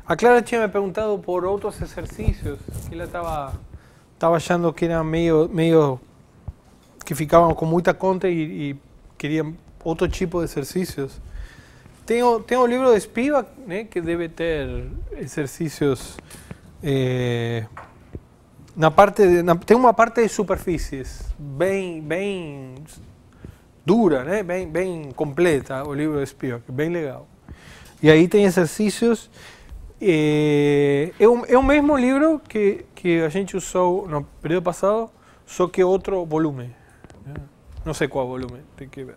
A Clara tinha me perguntado por outros exercícios que ela estava achando que eram meio que ficavam com muita conta e queria outro tipo de exercícios. Tem o livro de Spivak, né, que deve ter exercícios tem uma parte de superfícies bem dura, né, bem completa, o livro de Spivak, bem legal. E aí tem exercícios. É o mesmo livro que a gente usou no período passado, só que outro volume. Não sei qual volume, tem que ver.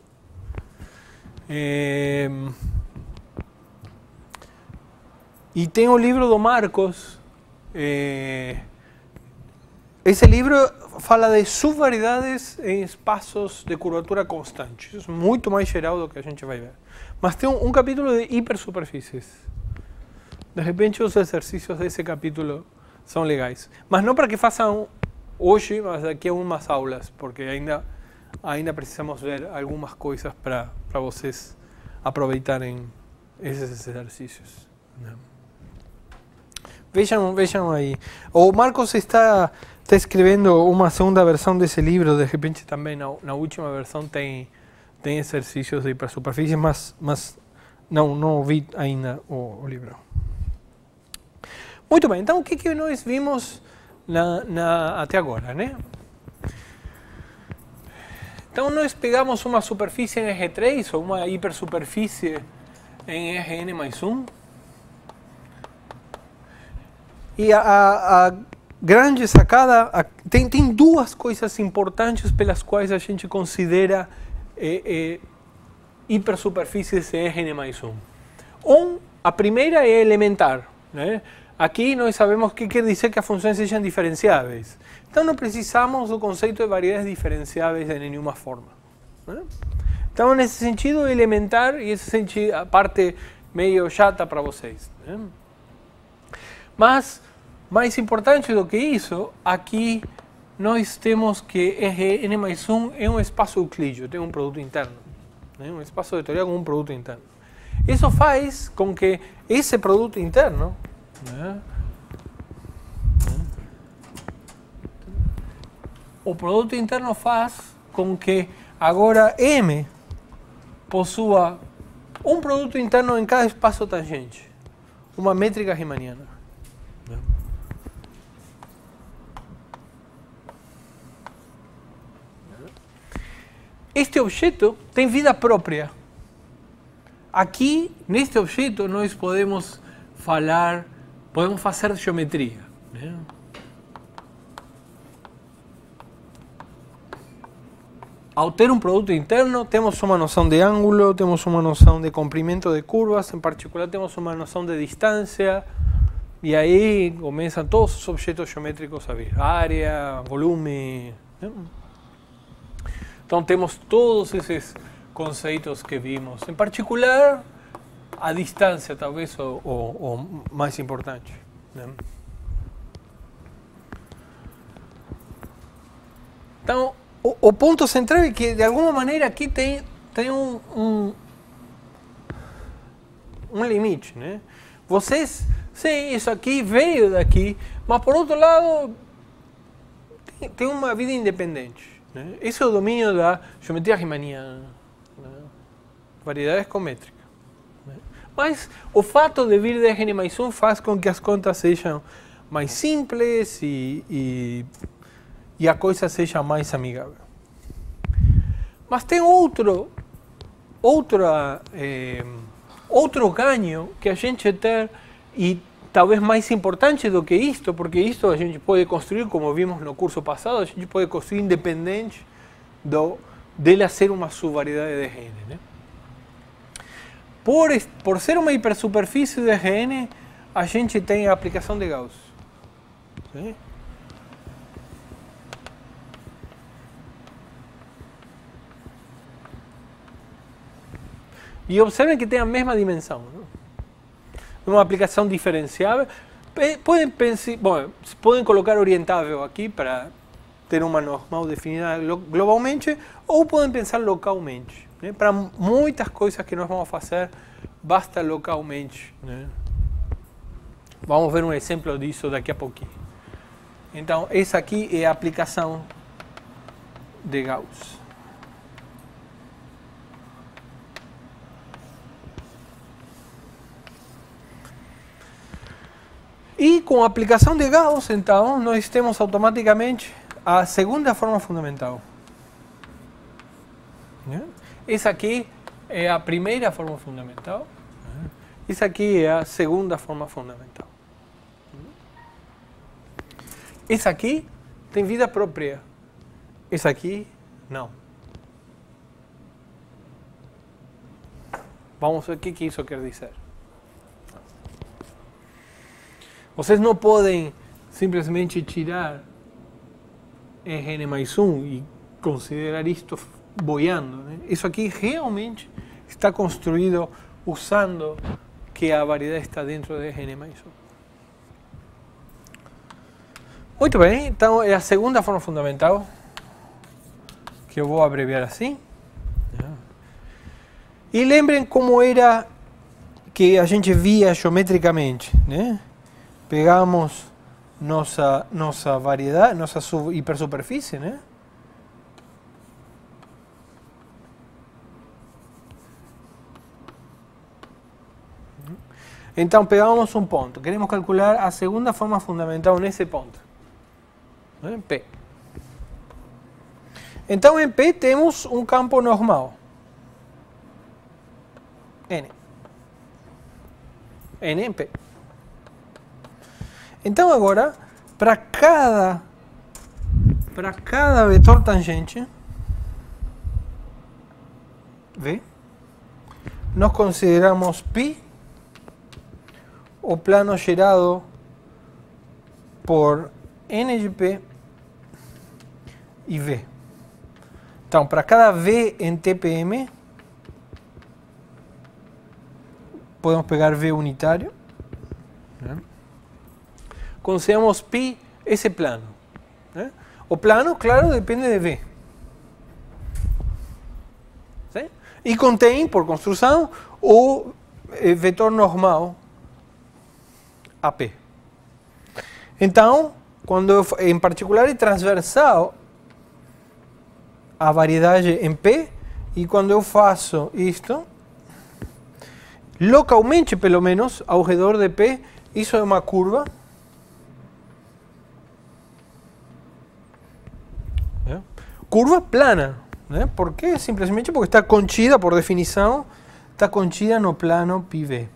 E tem o livro do Marcos. Esse livro fala de subvariedades em espaços de curvatura constantes. Isso é muito mais geral do que a gente vai ver. Mas tem um capítulo de hipersuperfícies. De repente os exercícios desse capítulo são legais. Mas não para que façam hoje, mas daqui a umas aulas, porque ainda precisamos ver algumas coisas para vocês aproveitarem esses exercícios. Vejam aí. O Marcos está escrevendo uma segunda versão desse livro, de repente também na última versão tem exercícios de hipersuperfície, mas não vi ainda o livro. Muito bem, então o que nós vimos até agora, né? Então nós pegamos uma superfície em R3 ou uma hipersuperfície em Rn mais 1. E a grande sacada, tem duas coisas importantes pelas quais a gente considera hipersuperfícies em Rn mais 1. A primeira é elementar, né? Aqui nós sabemos o que quer dizer que as funções sejam diferenciáveis. Então não precisamos do conceito de variedades diferenciáveis de nenhuma forma, né? Então nesse sentido elementar, e esse sentido a parte meio chata para vocês, né? Mas mais importante do que isso, aqui nós temos que Rn mais 1 é um espaço euclídeo, tem um produto interno, né? Um espaço vetorial com um produto interno. Isso faz com que esse produto interno, né, o produto interno faz com que agora M possua um produto interno em cada espaço tangente, uma métrica riemanniana. Este objeto tem vida própria. Aqui, neste objeto, nós podemos fazer geometria, né? Ao ter um produto interno, temos uma noção de ângulo, temos uma noção de comprimento de curvas, em particular temos uma noção de distância, e aí começam todos os objetos geométricos a vir, área, volume, né? Então temos todos esses conceitos que vimos, em particular a distância, talvez o mais importante, né? Então, o ponto central é que, de alguma maneira, aqui tem um limite, né? Vocês, sim, isso aqui veio daqui, mas, por outro lado, tem uma vida independente, né? Esse é o domínio da geometria riemanniana, né? Variedades cométricas. Mas o fato de vir de Rn mais 1 faz com que as contas sejam mais simples e a coisa seja mais amigável. Mas tem outro ganho que a gente tem, e talvez mais importante do que isto, porque isto a gente pode construir, como vimos no curso passado, a gente pode construir independente dele ser uma subvariedade de Rn, né? Por ser uma hipersuperfície de Rn, a gente tem a aplicação de Gauss, ¿sí? E observem que tem a mesma dimensão, né? Uma aplicação diferenciável. Podem colocar orientável aqui para ter uma normal definida globalmente, ou podem pensar localmente, né? Para muitas coisas que nós vamos fazer basta localmente, né? Vamos ver um exemplo disso daqui a pouquinho. Então, essa aqui é a aplicação de Gauss. E com a aplicação de Gauss, então, nós temos automaticamente a segunda forma fundamental. Essa aqui é a primeira forma fundamental. Essa aqui é a segunda forma fundamental. Essa aqui tem vida própria. Essa aqui, não. Vamos ver o que isso quer dizer. Vocês não podem simplesmente tirar N mais 1 e considerar isto boiando, né? Isso aqui realmente está construído usando que a variedade está dentro de N mais 1. Muito bem, então é a segunda forma fundamental, que eu vou abreviar assim. E lembrem como era que a gente via geometricamente, né? Pegamos nossa variedade, nossa hipersuperfície, né? Então pegamos um ponto, queremos calcular a segunda forma fundamental nesse ponto, né? P. Então em P temos um campo normal, N. N em P. Então agora, para cada vetor tangente, V, nós consideramos π o plano gerado por N de P e V. Então, para cada V em TPM, podemos pegar V unitário, né? Consideramos π esse plano, né? O plano, claro, depende de V. ¿Sí? E contém, por construção, o vetor normal AP. Então, quando em particular é transversal a variedade em P, e quando eu faço isto, localmente, pelo menos, ao redor de P, isso é uma curva. Curva plana, né? ¿Por quê? Simplesmente porque está contida, por definição, está contida no plano πV.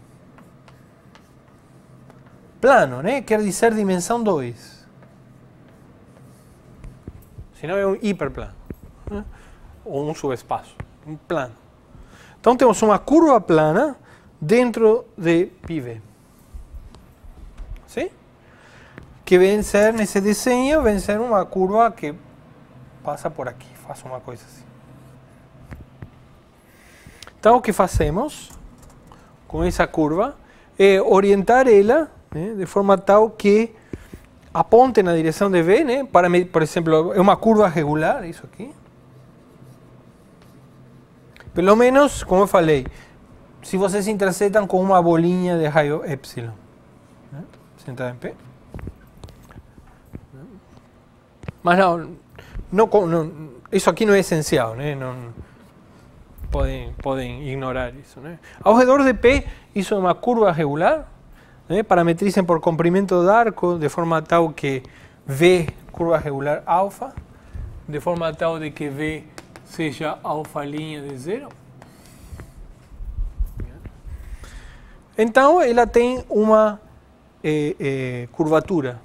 Plano, né? Quer dizer dimensão 2. Senão é um hiperplano, né? Ou um subespaço, um plano. Então temos uma curva plana dentro de πV. ¿Sí? Que vem ser, nesse desenho, vem ser uma curva que passa por aqui, faça uma coisa assim. Então o que fazemos com essa curva é orientar ela, né, de forma tal que aponte na direção de V, né, para, por exemplo, é uma curva regular, isso aqui. Pelo menos, como eu falei, se vocês interceptam com uma bolinha de raio epsilon, né, sentada em P. Mas não, isso aqui não é essencial, né? Não, podem ignorar isso, né? Ao redor de P, isso é uma curva regular, né? Parametrizem por comprimento do arco, de forma tal que V, curva regular alfa, de forma tal de que V seja alfa linha de 0. Então, ela tem uma curvatura,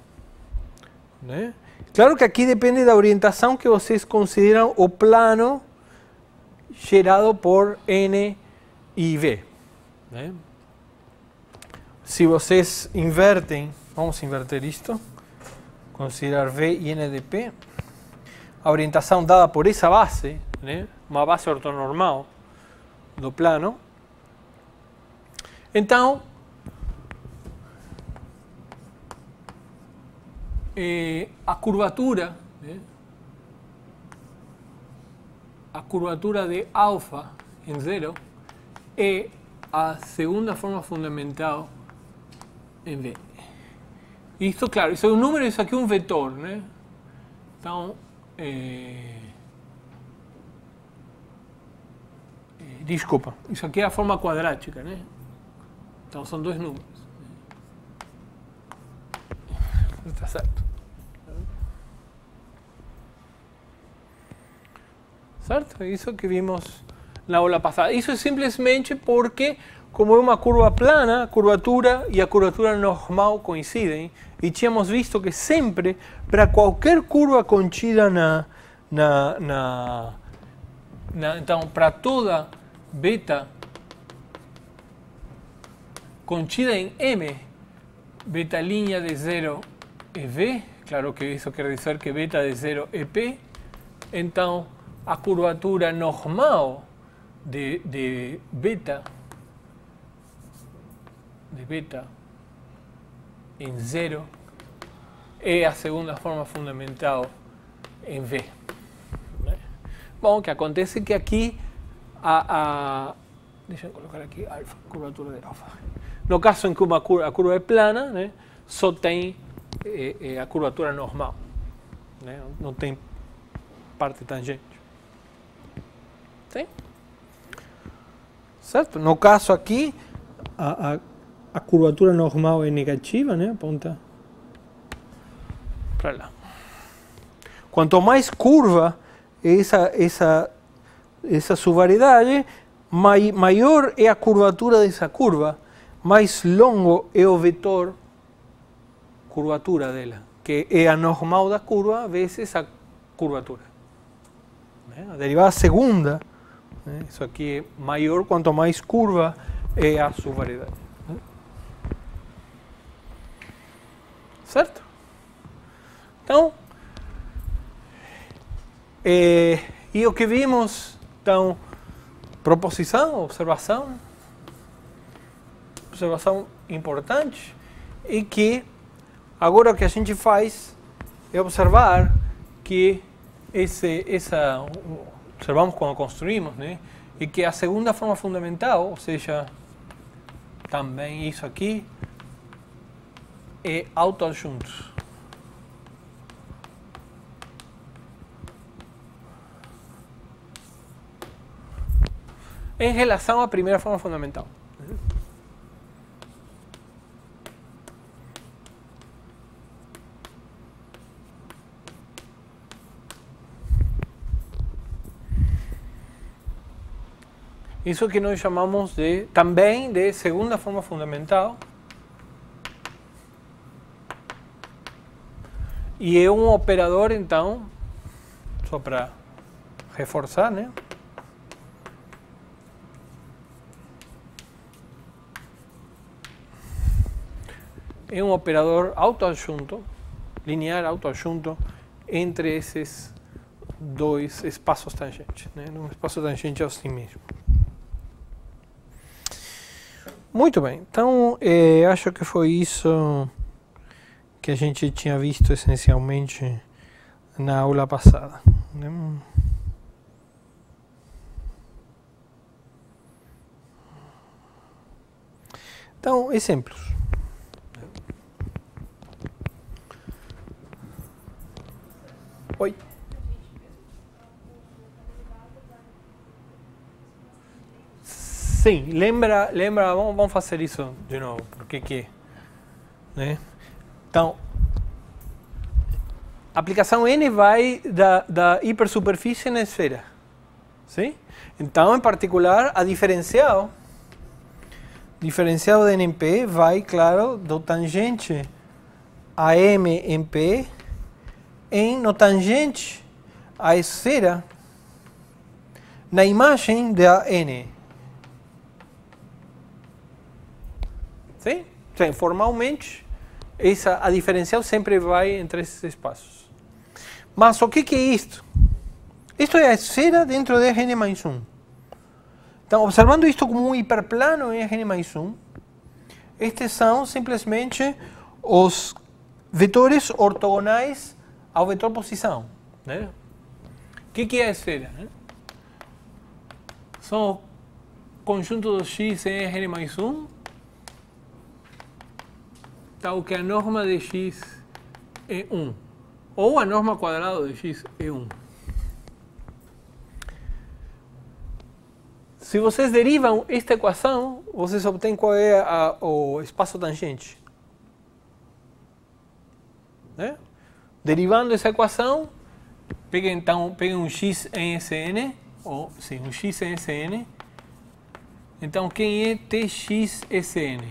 né? Claro que aqui depende da orientação que vocês consideram o plano gerado por N e V, né? Se vocês invertem, vamos inverter isto, considerar V e N de P, a orientação dada por essa base, né? Uma base ortonormal do plano, então a curvatura, né? A curvatura de alfa em 0 é a segunda forma fundamental em V. Isto, claro, isso é um número, isso aqui é um vetor, né? Então, desculpa, isso aqui é a forma quadrática, né? Então são dois números. Está certo. Certo? Isso que vimos na aula passada. Isso é simplesmente porque, como é uma curva plana, a curvatura e a curvatura normal coincidem. E tínhamos visto que sempre, para qualquer curva contida então, para toda beta contida em M, beta linha de 0 é V, claro que isso quer dizer que beta de 0 é P, então a curvatura normal de beta em 0 é a segunda forma fundamental em V. Bom, o que acontece é que aqui deixa eu colocar aqui alfa, curvatura de alfa. No caso em que a curva é plana, né, só tem a curvatura normal, né, não tem parte tangente. Sim? Certo? No caso aqui, a curvatura normal é negativa, né? Aponta para lá. Quanto mais curva essa subvariedade, maior é a curvatura dessa curva, mais longo é o vetor curvatura dela, que é a normal da curva vezes a curvatura. A derivada segunda, isso aqui é maior quanto mais curva é a subvariedade. Certo? Então, e o que vimos, então, proposição, observação importante, é que agora o que a gente faz é observar que observamos quando construímos, né? E que a segunda forma fundamental, ou seja, também isso aqui, é autoadjunto. Em relação à primeira forma fundamental. Isso que nós chamamos também de segunda forma fundamental. E é um operador, então, só para reforçar, né? É um operador autoadjunto, linear autoadjunto, entre esses dois espaços tangentes, né? Um espaço tangente a si mesmo. Muito bem, então acho que foi isso que a gente tinha visto essencialmente na aula passada. Então, exemplos. Oi. Sim, lembra, vamos fazer isso de novo, porque né? Então, a aplicação N vai da hipersuperfície na esfera, sim? Então, em particular, a diferencial de N em P vai, claro, do tangente a M em P no tangente à esfera na imagem da N. Sim? Sim, formalmente, a diferencial sempre vai entre esses espaços. Mas o que é isto? Isto é a esfera dentro de Rn mais 1. Então, observando isto como um hiperplano em Rn mais 1, estes são simplesmente os vetores ortogonais ao vetor posição. O que é a esfera? São conjunto dos x em Rn mais 1, tal que a norma de x é 1, ou a norma quadrada de x é 1. Se vocês derivam esta equação, vocês obtêm qual é o espaço tangente. Né? Derivando essa equação, peguem um x em Sn, ou sim, um x em Sn. Então, quem é Tx-Sn?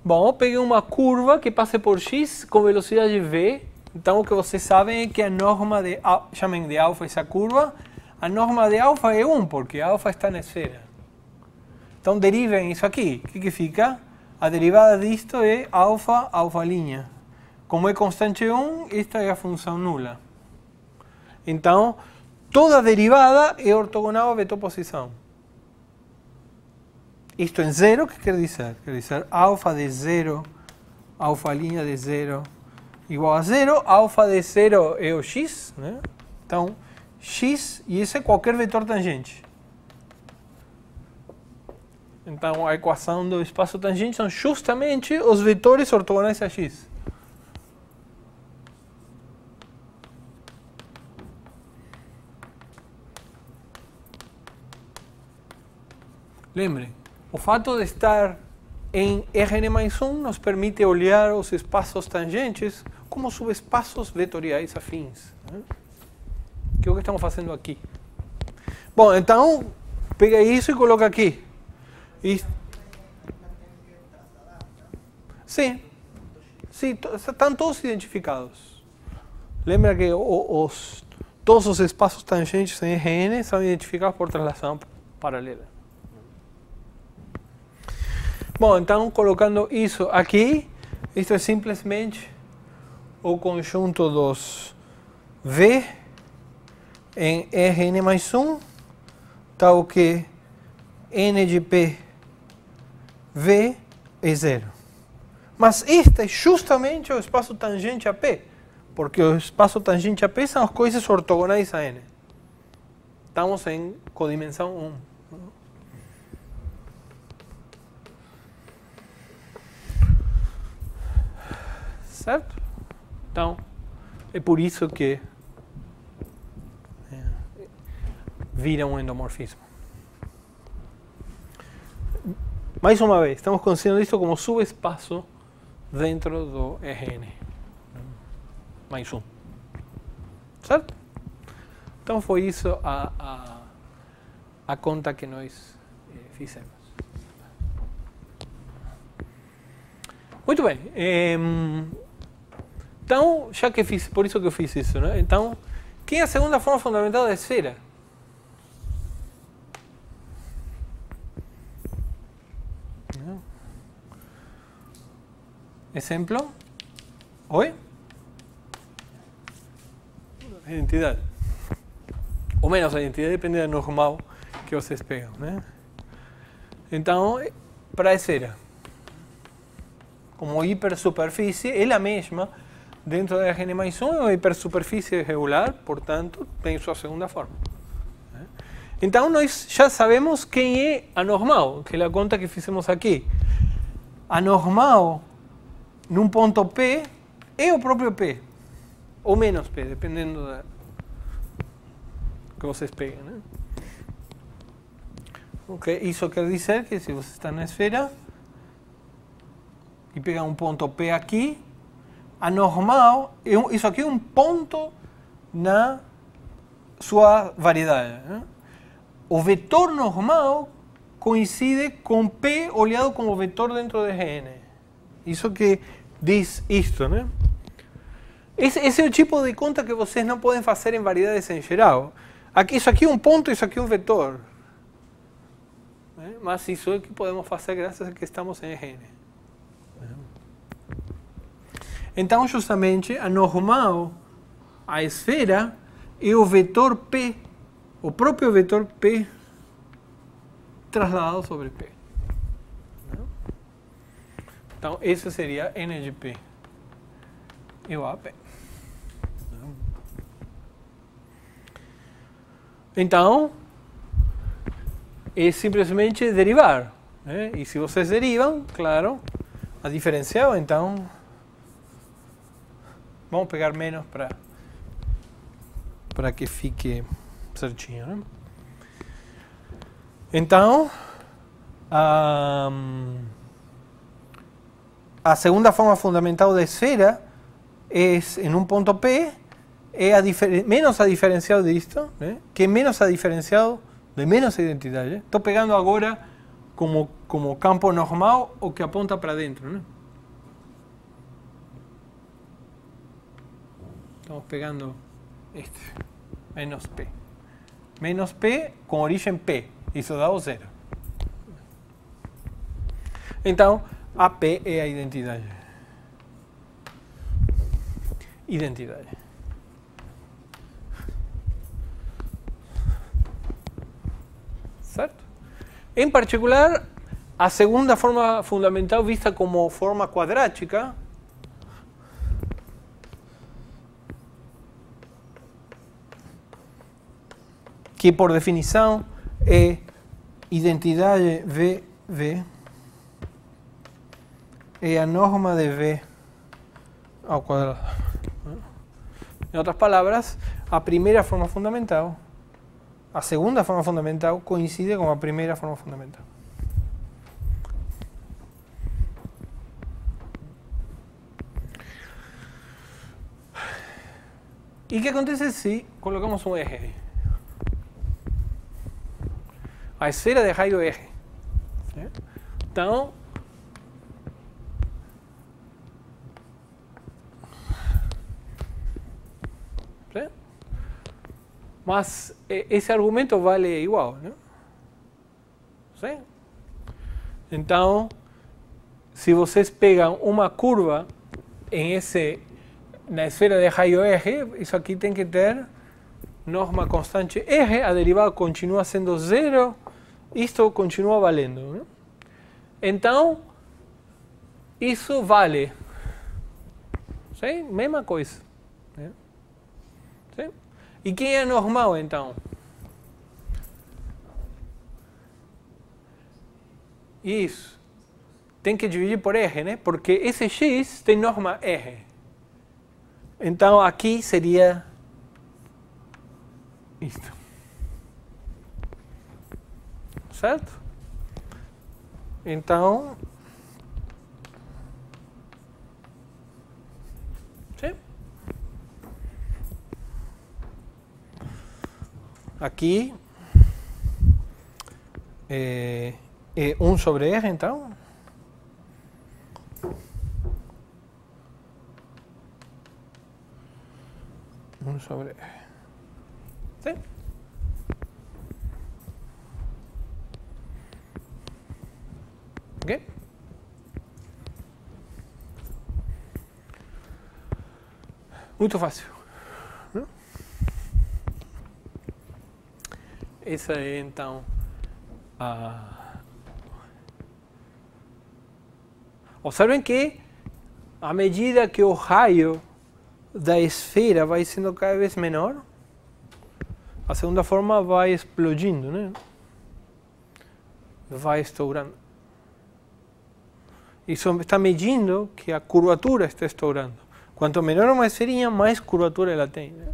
Bom, eu peguei uma curva que passe por x com velocidade v. Então, o que vocês sabem é que a norma de, chamem de alfa essa curva, a norma de alfa é 1, porque alfa está na esfera. Então, derivem isso aqui. O que fica? A derivada disto é alfa, alfa'. Como é constante 1, esta é a função nula. Então, toda derivada é ortogonal a vetor posição. Isto em zero, o que quer dizer? Quer dizer alfa de 0, alfa' de 0 igual a 0. Alfa de 0 é o x, né? Então, x, e esse é qualquer vetor tangente. Então, a equação do espaço tangente são justamente os vetores ortogonais a x. Lembrem, o fato de estar em Rn mais 1 nos permite olhar os espaços tangentes como subespaços vetoriais afins. Né? Que é o que estamos fazendo aqui. Bom, então, pega isso e coloca aqui. Sim, estão todos identificados. Lembra que todos os espaços tangentes em Rn são identificados por translação paralela. Bom, então, colocando isso aqui, isto é simplesmente o conjunto dos V em Rn mais 1, tal que n de P V é 0. Mas este é justamente o espaço tangente a P, porque o espaço tangente a P são as coisas ortogonais a N. Estamos em codimensão 1. Certo? Então, é por isso que vira um endomorfismo. Mais uma vez, estamos considerando isso como subespaço dentro do Rn mais 1. Certo? Então foi isso a conta que nós fizemos. Muito bem. Então, já que fiz, por isso que eu fiz isso, né? Então, quem é a segunda forma fundamental da esfera? Exemplo? Oi? A identidade. Ou menos a identidade, depende da normal que vocês pegam, né? Então, para a esfera, como hipersuperfície, é a mesma dentro da Rn mais 1, é uma hipersuperfície regular, portanto, tem sua segunda forma. Então, nós já sabemos quem é a normal, que é a conta que fizemos aqui. A normal, num ponto P, é o próprio P, ou menos P, dependendo da que vocês peguem. Né? Okay. Isso quer dizer que se você está na esfera e pega um ponto P aqui, a normal, isso aqui é um ponto na sua variedade. Né? O vetor normal coincide com P olhado como vetor dentro de Rn. Isso que diz isto, né? Esse é o tipo de conta que vocês não podem fazer em variedades em geral. Isso aqui é um ponto, isso aqui é um vetor. Mas isso é o que podemos fazer graças a que estamos em Rn. Então, justamente, a normal, a esfera, é o vetor P, o próprio vetor P, trasladado sobre P. Então, esse seria N de P igual a P. Então, é simplesmente derivar. Né? E se vocês derivam, claro, a diferencial, então, vamos pegar menos para que fique certinho. Né? Então, a segunda forma fundamental da esfera é, em um ponto P, é menos a diferencial disto, né? Que é menos a diferencial de menos a identidade. Estou pegando agora como campo normal o que aponta para dentro. Né? Estamos pegando este, menos P. Menos P com origem P. Isso dá o zero. Então, AP é a identidade. Identidade. Certo? Em particular, a segunda forma fundamental vista como forma quadrática que por definição é identidade VV é a norma de V ao quadrado. Em outras palavras, a primeira forma fundamental, a segunda forma fundamental coincide com a primeira forma fundamental. E o que acontece se colocamos um eje aí? A esfera de raio eje. Então, mas esse argumento vale igual, né? Sim? Então, se vocês pegam uma curva na esfera de raio eje, isso aqui tem que ter norma constante eje, a derivada continua sendo zero, isto continua valendo. Né? Então, isso vale. Sim? Mesma coisa. Né? Sim? E quem é normal, então? Isso. Tem que dividir por eje, né? Porque esse x tem norma eje. Então, aqui seria isto. Certo? Então, sim. Aqui é 1 sobre R, então. Sobre R. Sim? Ok? Muito fácil. Não? Essa é, então, observem que, à medida que o raio da esfera vai sendo cada vez menor, a segunda forma vai explodindo, né? Vai estourando. Isso está medindo que a curvatura está estourando. Quanto menor uma esferinha, mais curvatura ela tem. Né?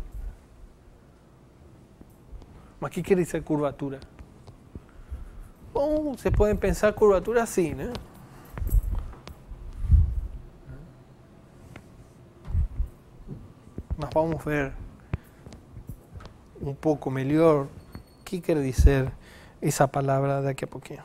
Mas o que quer dizer curvatura? Bom, vocês podem pensar curvatura assim, né? Mas vamos ver um pouco melhor o que quer dizer essa palavra daqui a pouquinho.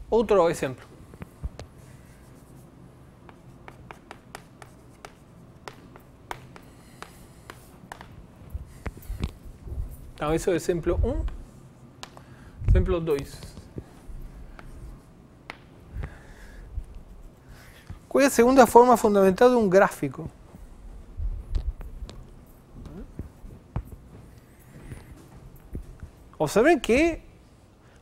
Outro exemplo. Então, esse é o exemplo 1. Exemplo 2. Qual é a segunda forma fundamental de um gráfico? Observen que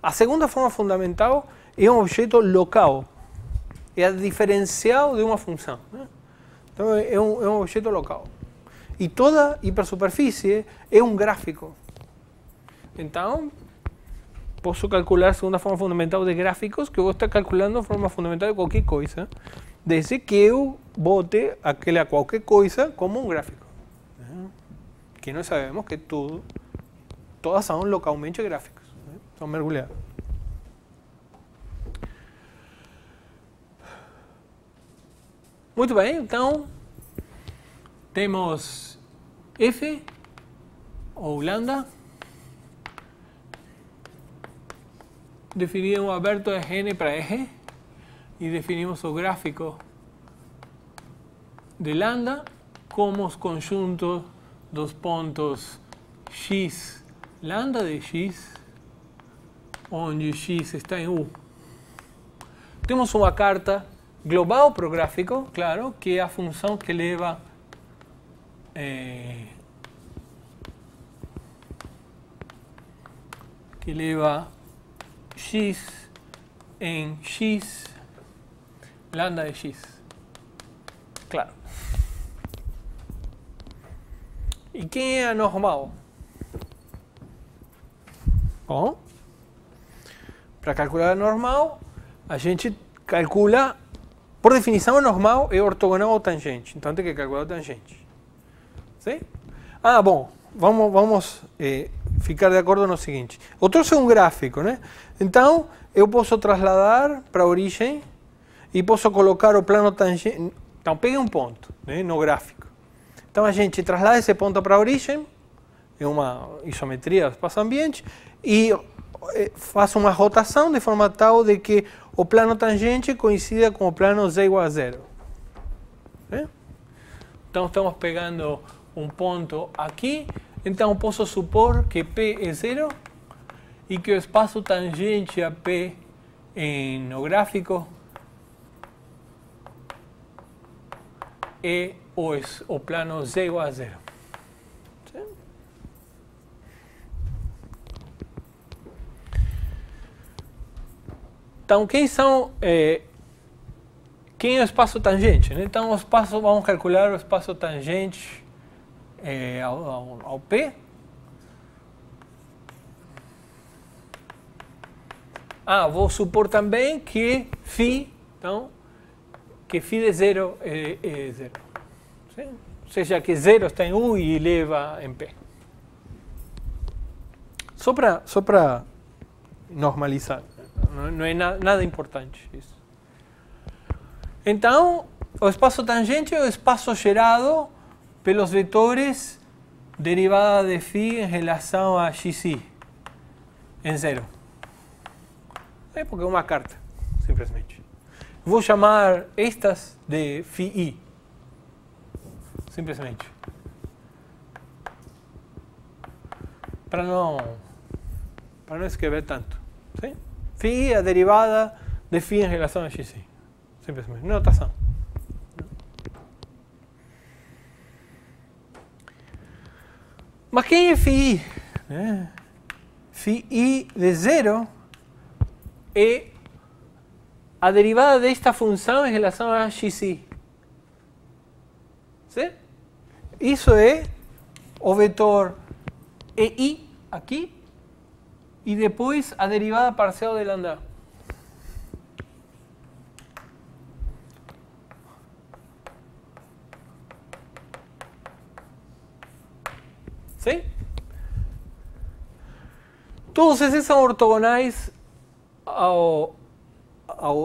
a segunda forma fundamental é um objeto local. É a diferencial de uma função. Né? Então, é um objeto local. E toda hipersuperfície é um gráfico. Então, posso calcular segundo a forma fundamental de gráficos, que eu vou estar calculando a forma fundamental de qualquer coisa, desde que eu bote aquela qualquer coisa como um gráfico. Que nós sabemos que todas são localmente gráficos, são mergulhados. Muito bem, então temos F ou lambda. Definimos o aberto de N para eje e definimos o gráfico de lambda como os conjuntos dos pontos x lambda de x, onde x está em U. Temos uma carta global para o gráfico, claro, que é a função que leva x em x lambda de x. Claro. E quem é a normal? Bom, para calcular a normal, a gente calcula, por definição, a normal é ortogonal ao tangente. Então tem que calcular o tangente. Sim? Ah, bom, vamos ficar de acordo no seguinte. O troço é um gráfico, né? Então, eu posso trasladar para a origem e posso colocar o plano tangente. Então, pegue um ponto, né, no gráfico. Então, a gente traslada esse ponto para a origem, é uma isometria do espaço-ambiente, e faz uma rotação de forma tal de que o plano tangente coincida com o plano z igual a zero. Então, estamos pegando um ponto aqui, então posso supor que P é zero e que o espaço tangente a P no gráfico é o plano z igual a zero. Sim? Então, quem é o espaço tangente? Né? Então, vamos calcular o espaço tangente ao P. Vou supor também que φ, então, que φ de zero é zero. Sim? Ou seja, que zero está em U e leva em P. Só para normalizar. Não é nada importante isso. Então, o espaço tangente é o espaço gerado pelos vetores derivada de φ em relação a xi em zero. É porque é uma carta, simplesmente. Vou chamar estas de φi, simplesmente. Para não escrever tanto. Sim? Φi é a derivada de φ em relação a xi. Simplesmente. Notação. Mas quem é φi? Φi de zero é a derivada desta função em relação a xi. Sim? Isso é o vetor EI aqui e depois a derivada parcial de lambda. Sim? Todos esses são ortogonais ao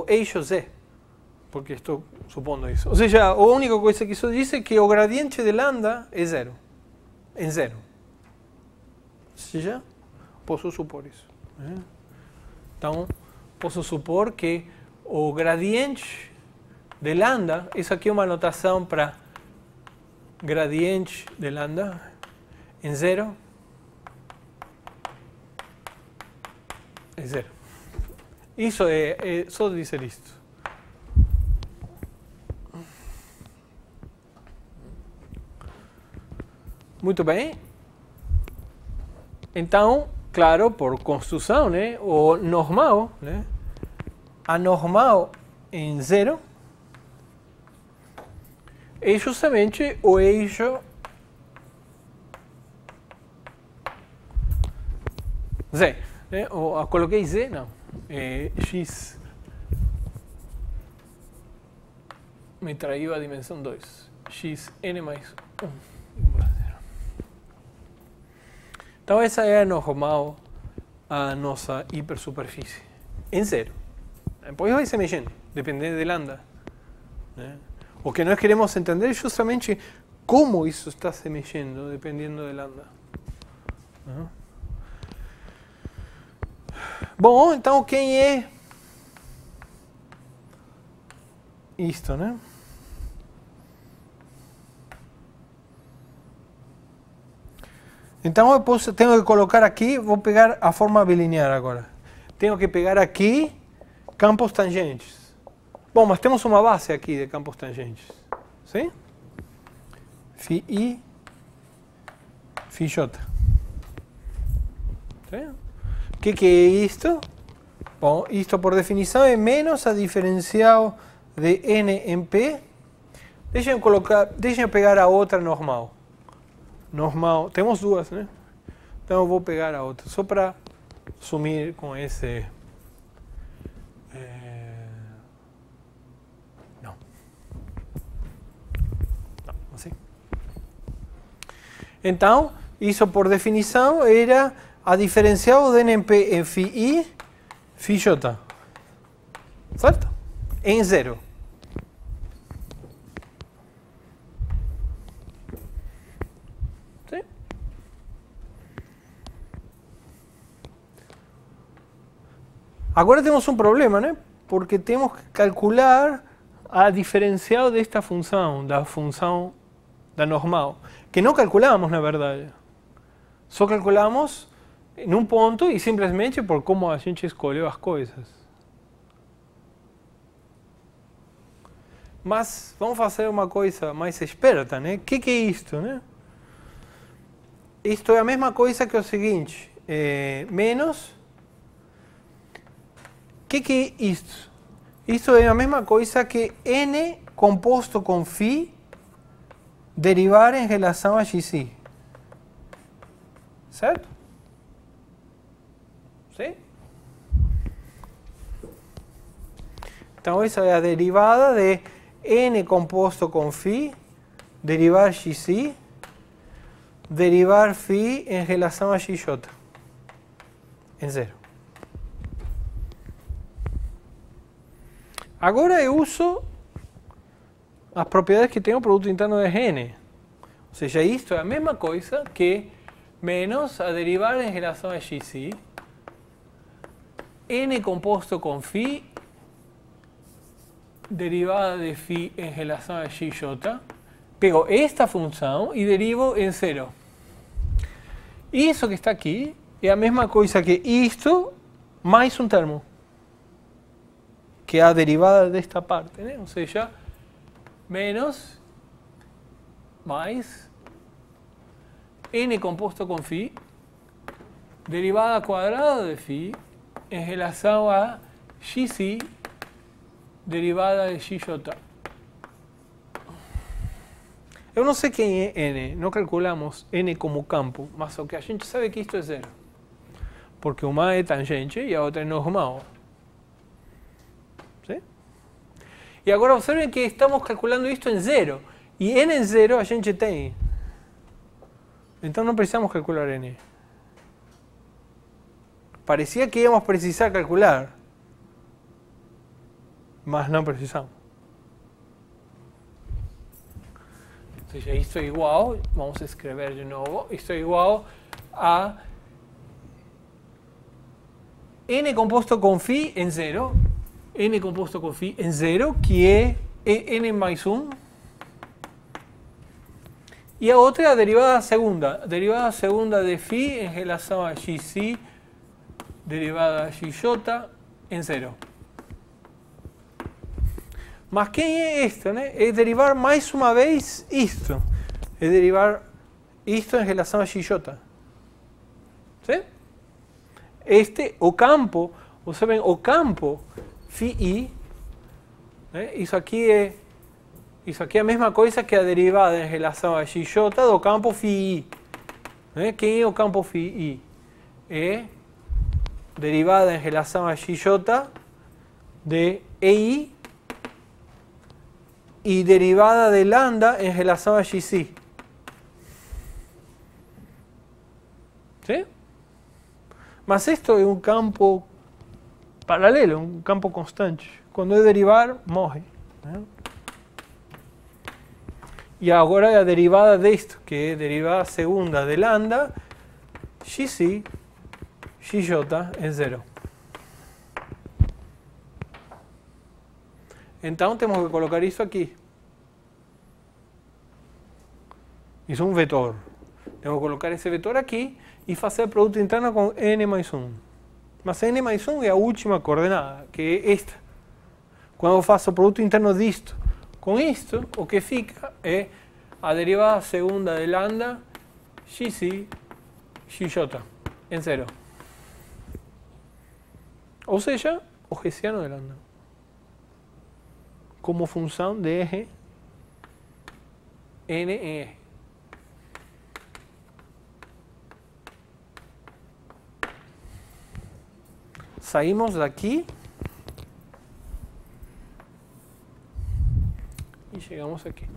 eixo Z, porque estou supondo isso. Ou seja, a única coisa que isso diz é que o gradiente de lambda é zero, em zero. Ou seja, posso supor isso. Então, posso supor que o gradiente de lambda, isso aqui é uma notação para gradiente de lambda em zero, é zero. Isso é só dizer isto. Muito bem. Então, claro, por construção, né, o normal, né, a normal em zero é justamente o eixo Z. Né? Coloquei Z? Não. X me traiu a dimensão 2. Xn mais 1 igual a 0. Então essa é a normal a nossa hipersuperfície. Em zero. Depois vai se mexendo, dependendo de lambda. Né? O que nós queremos entender é justamente como isso está se mexendo, dependendo de lambda. Uhum. Bom, então quem é isto, né? Então eu tenho que colocar aqui, vou pegar a forma bilinear agora. Tenho que pegar aqui campos tangentes. Bom, mas temos uma base aqui de campos tangentes. Sim? Φ I, Φ J. Sim? O que é isto? Bom, isto por definição é menos a diferencial de N em P. Deixa eu pegar a outra normal. Normal, temos duas, né? Então eu vou pegar a outra, só para sumir com esse... Não, assim. Então, isso por definição era a diferencial de NP em φ I, φ J. Certo? Em zero. Agora temos um problema, né? Porque temos que calcular a diferencial desta função, da normal, que não calculamos na verdade. Só calculamos num ponto e simplesmente por como a gente escolheu as coisas. Mas vamos fazer uma coisa mais esperta, né? O que é isto, né? Isto é a mesma coisa que o seguinte, menos... O que é isto? Isto é a mesma coisa que N composto com φ derivar em relação a xi. Certo? Sim? Então essa é a derivada de N composto com φ derivar xi derivar φ em relação a xj em zero. Agora eu uso as propriedades que tem o produto interno de N. Ou seja, isto é a mesma coisa que menos a derivada em relação a xi, N composto com φ, derivada de φ em relação a xj, pego esta função e derivo em zero. Isso que está aqui é a mesma coisa que isto mais um termo, que é a derivada desta parte, né? Ou seja, menos mais N composto com φ, derivada quadrada de φ em relação a xi, derivada de xj. Eu não sei quem é N, não calculamos N como campo, mas o que a gente sabe é que isto é zero. Porque uma é tangente e a outra é normal. ¿Sí? E agora observem que estamos calculando isto em zero. E N em zero a gente tem. Então não precisamos calcular N. Parecia que íamos precisar calcular. Mas não precisamos. Ou seja, isto é igual, vamos escrever de novo, isto é igual a N composto com φ em zero. N composto com φ em zero, que é N mais 1. E a outra é a derivada segunda. A derivada segunda de φ em relação a xi, derivada xj em zero. Mas quem é isto, né? É derivar mais uma vez isto. É derivar isto em relação a xj. ¿Sí? O campo, observen, o campo φi, né? Isso aqui é Isso aqui é a mesma coisa que a derivada em relação a xj do campo φi. Quem é o campo φi? É derivada em relação a xj de EI y derivada de lambda en relación a xc. ¿Sí? Mas esto es un campo paralelo, un campo constante. Cuando es derivar, morre. Y ahora la derivada de esto, que es derivada segunda de lambda, xc, xj es 0. Então temos que colocar isso aqui. Isso é um vetor. Temos que colocar esse vetor aqui e fazer produto interno com n mais 1. Mas n mais 1 é a última coordenada, que é esta. Quando eu faço o produto interno disto com isto, o que fica é a derivada segunda de lambda xc xj em 0. Ou seja, o hessiano de lambda. Como função de eje n em eje. Saímos daqui e chegamos aqui.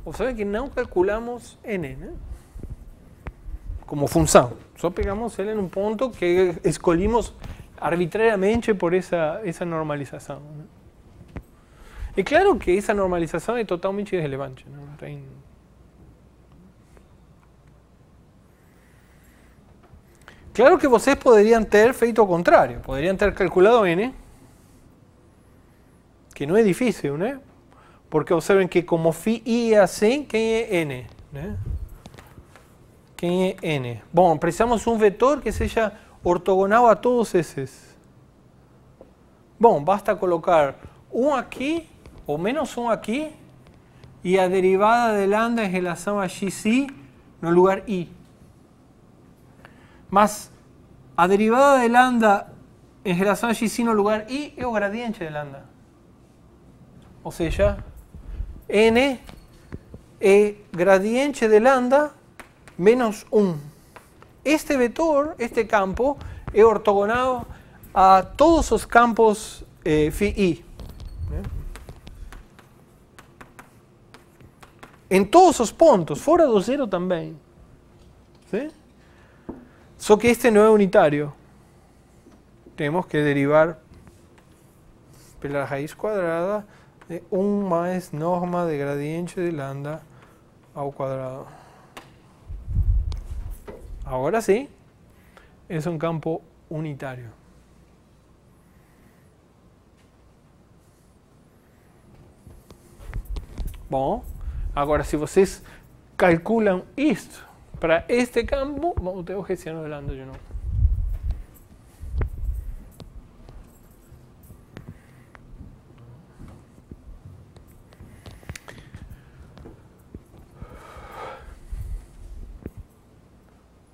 Observe que não calculamos n, né? Como função. Só pegamos ele em um ponto que escolhimos arbitrariamente por essa normalização. Né? E claro que essa normalização é totalmente irrelevante. Não tem... Claro que vocês poderiam ter feito o contrário. Poderiam ter calculado n, que não é difícil, né? Porque observen que como φi é assim, quem é n? Né? Quem é n? Bom, precisamos um vetor que seja ortogonal a todos esses. Bom, basta colocar um aqui, ou menos um aqui, e a derivada de lambda em relação a xc no lugar i. Mas a derivada de lambda em relação a xc no lugar i é o gradiente de lambda. Ou seja, n é gradiente de lambda menos 1. Este vetor, este campo, é ortogonal a todos os campos φi. Em todos os pontos, fora do zero também. ¿Sí? Só que este não é unitário. Temos que derivar pela raiz quadrada de 1 mais norma de gradiente de lambda ao quadrado. Agora sim, é um campo unitário. Bom, agora se vocês calculam isto para este campo, vamos ter o hessiano de lambda de novo.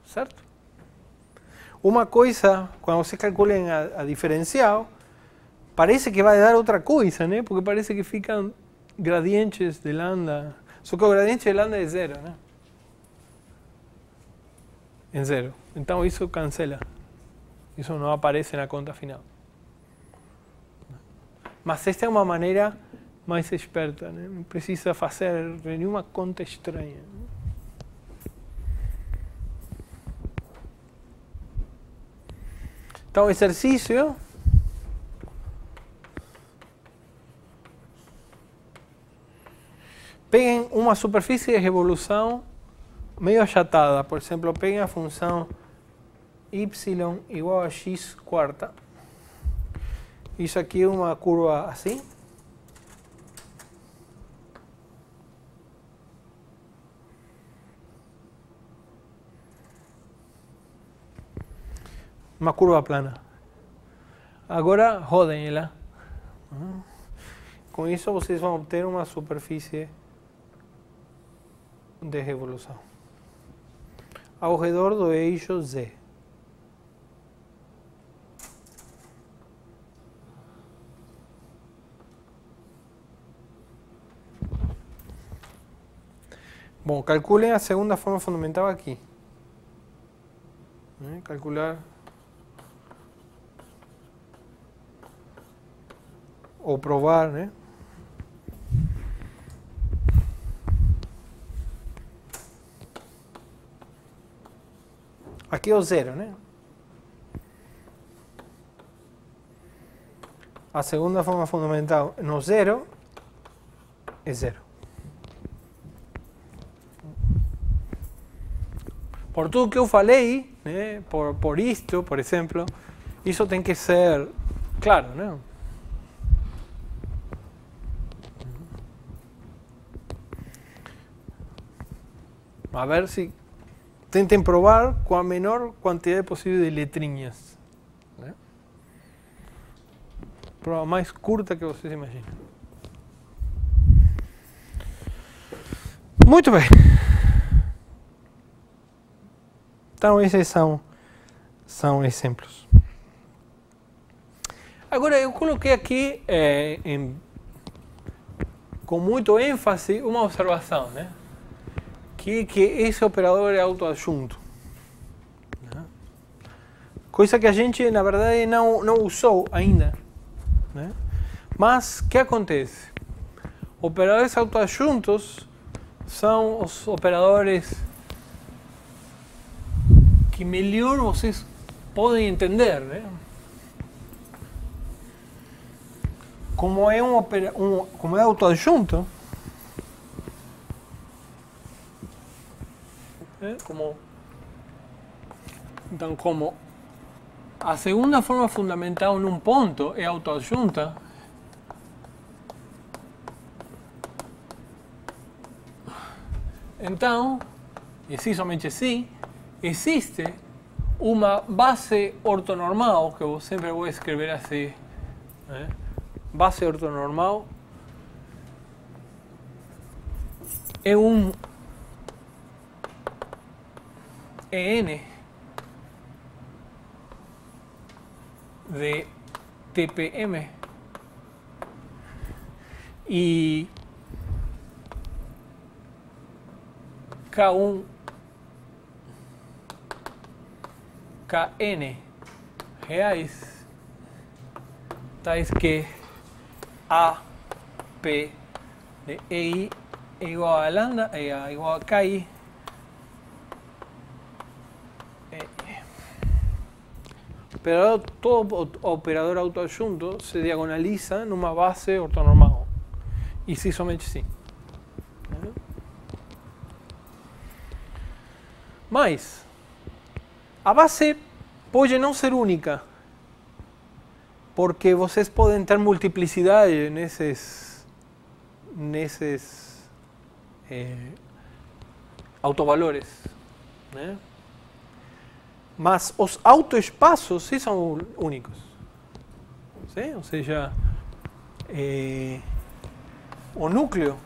Certo? Uma coisa, quando você calcula a diferencial, parece que vai dar outra coisa, né? Porque parece que ficam gradientes de lambda. Só que o gradiente de lambda é zero, né? Em zero. Então isso cancela. Isso não aparece na conta final. Mas esta é uma maneira mais esperta, né? Não precisa fazer nenhuma conta estranha. Então, exercício. Peguem uma superfície de revolução meio achatada. Por exemplo, peguem a função y igual a x quarta. Isso aqui é uma curva assim. Uma curva plana. Agora rodem ela. Com isso vocês vão obter uma superfície de revolução ao redor do eixo Z. Bom, calculem a segunda forma fundamental aqui. Calcular ou provar, né? Aqui é o zero, né? A segunda forma fundamental no zero é zero. Por tudo que eu falei, né? Por isto, por exemplo, isso tem que ser claro, né? A ver se tentem provar com a menor quantidade possível de letrinhas, né? Prova mais curta que vocês imaginam. Muito bem. Então, esses são exemplos. Agora, eu coloquei aqui com muito ênfase uma observação, né? Que esse operador é autoadjunto. Né? Coisa que a gente, na verdade, não usou ainda. Né? Mas, o que acontece? Operadores autoadjuntos são os operadores que melhor vocês podem entender, né? Como é como é autoadjunto, então, como a segunda forma fundamental num ponto é autoadjunta, então, e se somente se, existe uma base ortonormal, que eu sempre vou escrever assim, né? Base ortonormal é um EN de TPM e K1 KN reais, tais que A, P de EI é igual a lambda, é igual a KI. Todo operador autoadjunto se diagonaliza numa base ortonormal. E se somente sim. Mas a base pode não ser única, porque vocês podem ter multiplicidade nesses autovalores, né? Mas os autoespaços sim são únicos. Sim? Ou seja, o núcleo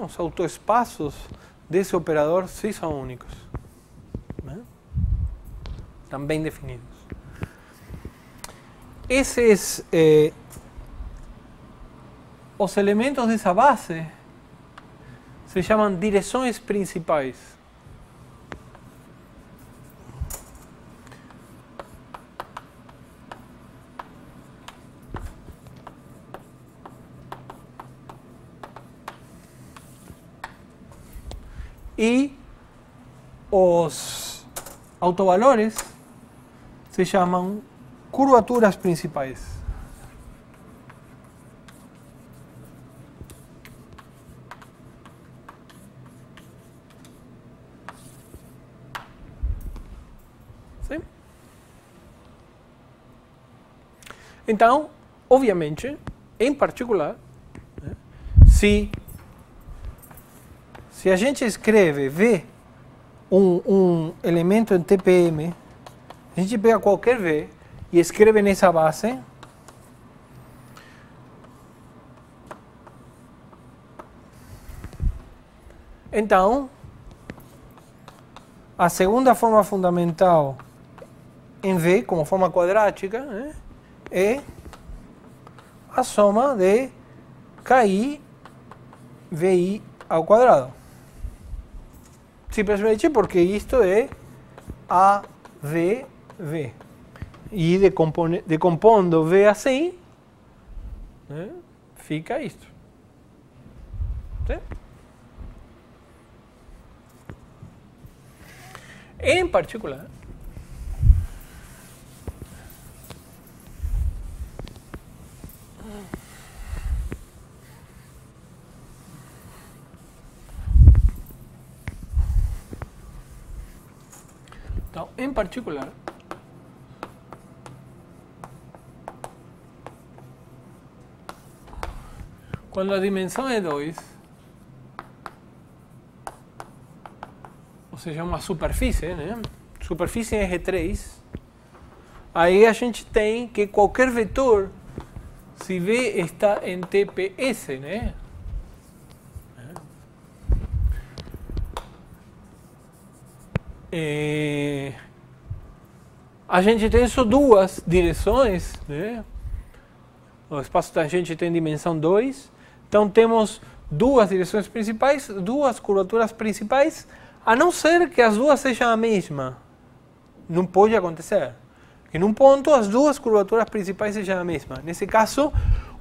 os autoespaços desse operador sim são únicos, né? Estão bem definidos. Esses os elementos dessa base se chamam direções principais. E os autovalores se chamam curvaturas principais. Sim? Então, obviamente, em particular, né, se a gente escreve, vê um elemento em TPM, a gente pega qualquer V e escreve nessa base, Então, a segunda forma fundamental em V, como forma quadrática, né, é a soma de KI VI ao quadrado. Simplesmente porque isto é AVV. E decompondo V assim, né, fica isto. ¿Sí? En particular, então, em particular, quando a dimensão é 2, ou seja, uma superfície, né? Superfície em R3, aí a gente tem que qualquer vetor, se V está em TPS, né? A gente tem só duas direções, né? O espaço tangente tem dimensão 2, então temos duas direções principais, duas curvaturas principais, a não ser que as duas sejam a mesma. Não pode acontecer. Que num ponto as duas curvaturas principais sejam a mesma. Nesse caso,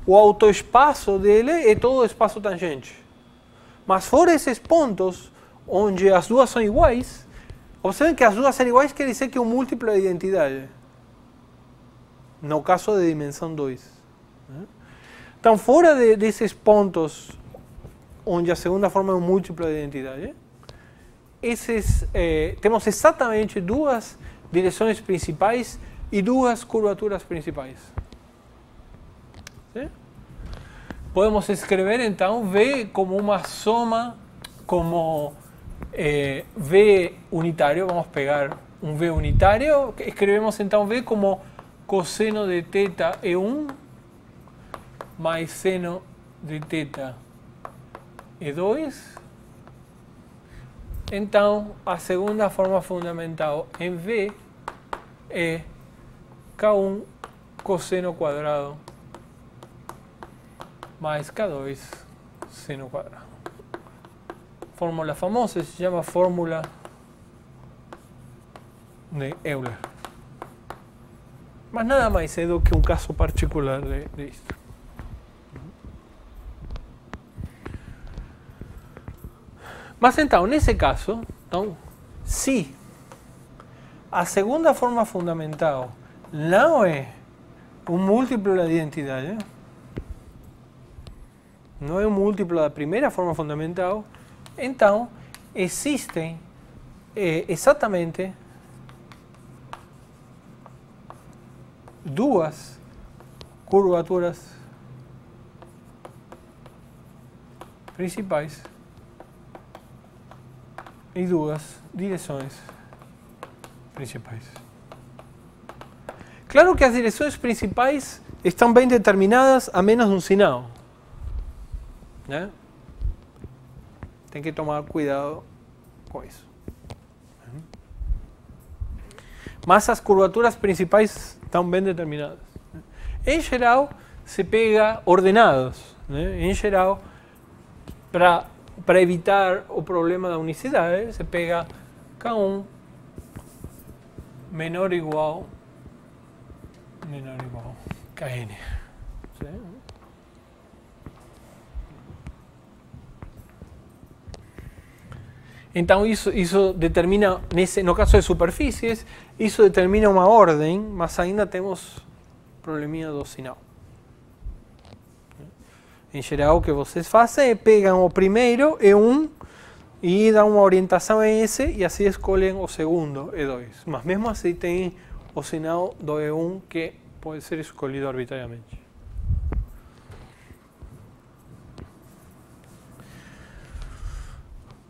o autoespaço dele é todo o espaço tangente. Mas fora esses pontos onde as duas são iguais, observem que as duas serem iguais quer dizer que é um múltiplo de identidade. No caso de dimensão 2. Então, fora desses pontos onde a segunda forma é um múltiplo de identidade, temos exatamente duas direções principais e duas curvaturas principais. ¿Sí? Podemos escrever então V como uma soma, como V unitário, vamos pegar um V unitário, escrevemos então V como cosseno de θ é 1 mais seno de θ é 2. Então, a segunda forma fundamental em V é K1 cosseno quadrado mais K2 seno quadrado. Fórmula famosa, se chama fórmula de Euler. Mas nada mais é do que um caso particular de isto. Mas então, nesse caso, então, se a segunda forma fundamental não é um múltiplo de identidade, não é um múltiplo da primeira forma fundamental, então existem exatamente duas curvaturas principais e duas direções principais. Claro que as direções principais estão bem determinadas a menos um sinal, né? Tem que tomar cuidado com isso. Mas as curvaturas principais estão bem determinadas. Em geral, se pega ordenados, né? Em geral, para evitar o problema da unicidade, se pega K1 menor ou igual Kn. ¿Sí? Então isso determina, no caso de superfícies, isso determina uma ordem, mas ainda temos probleminha do sinal. Em geral, o que vocês fazem é pegam o primeiro, E1, e dão uma orientação em S, e assim escolhem o segundo, E2. Mas mesmo assim tem o sinal do E1 que pode ser escolhido arbitrariamente.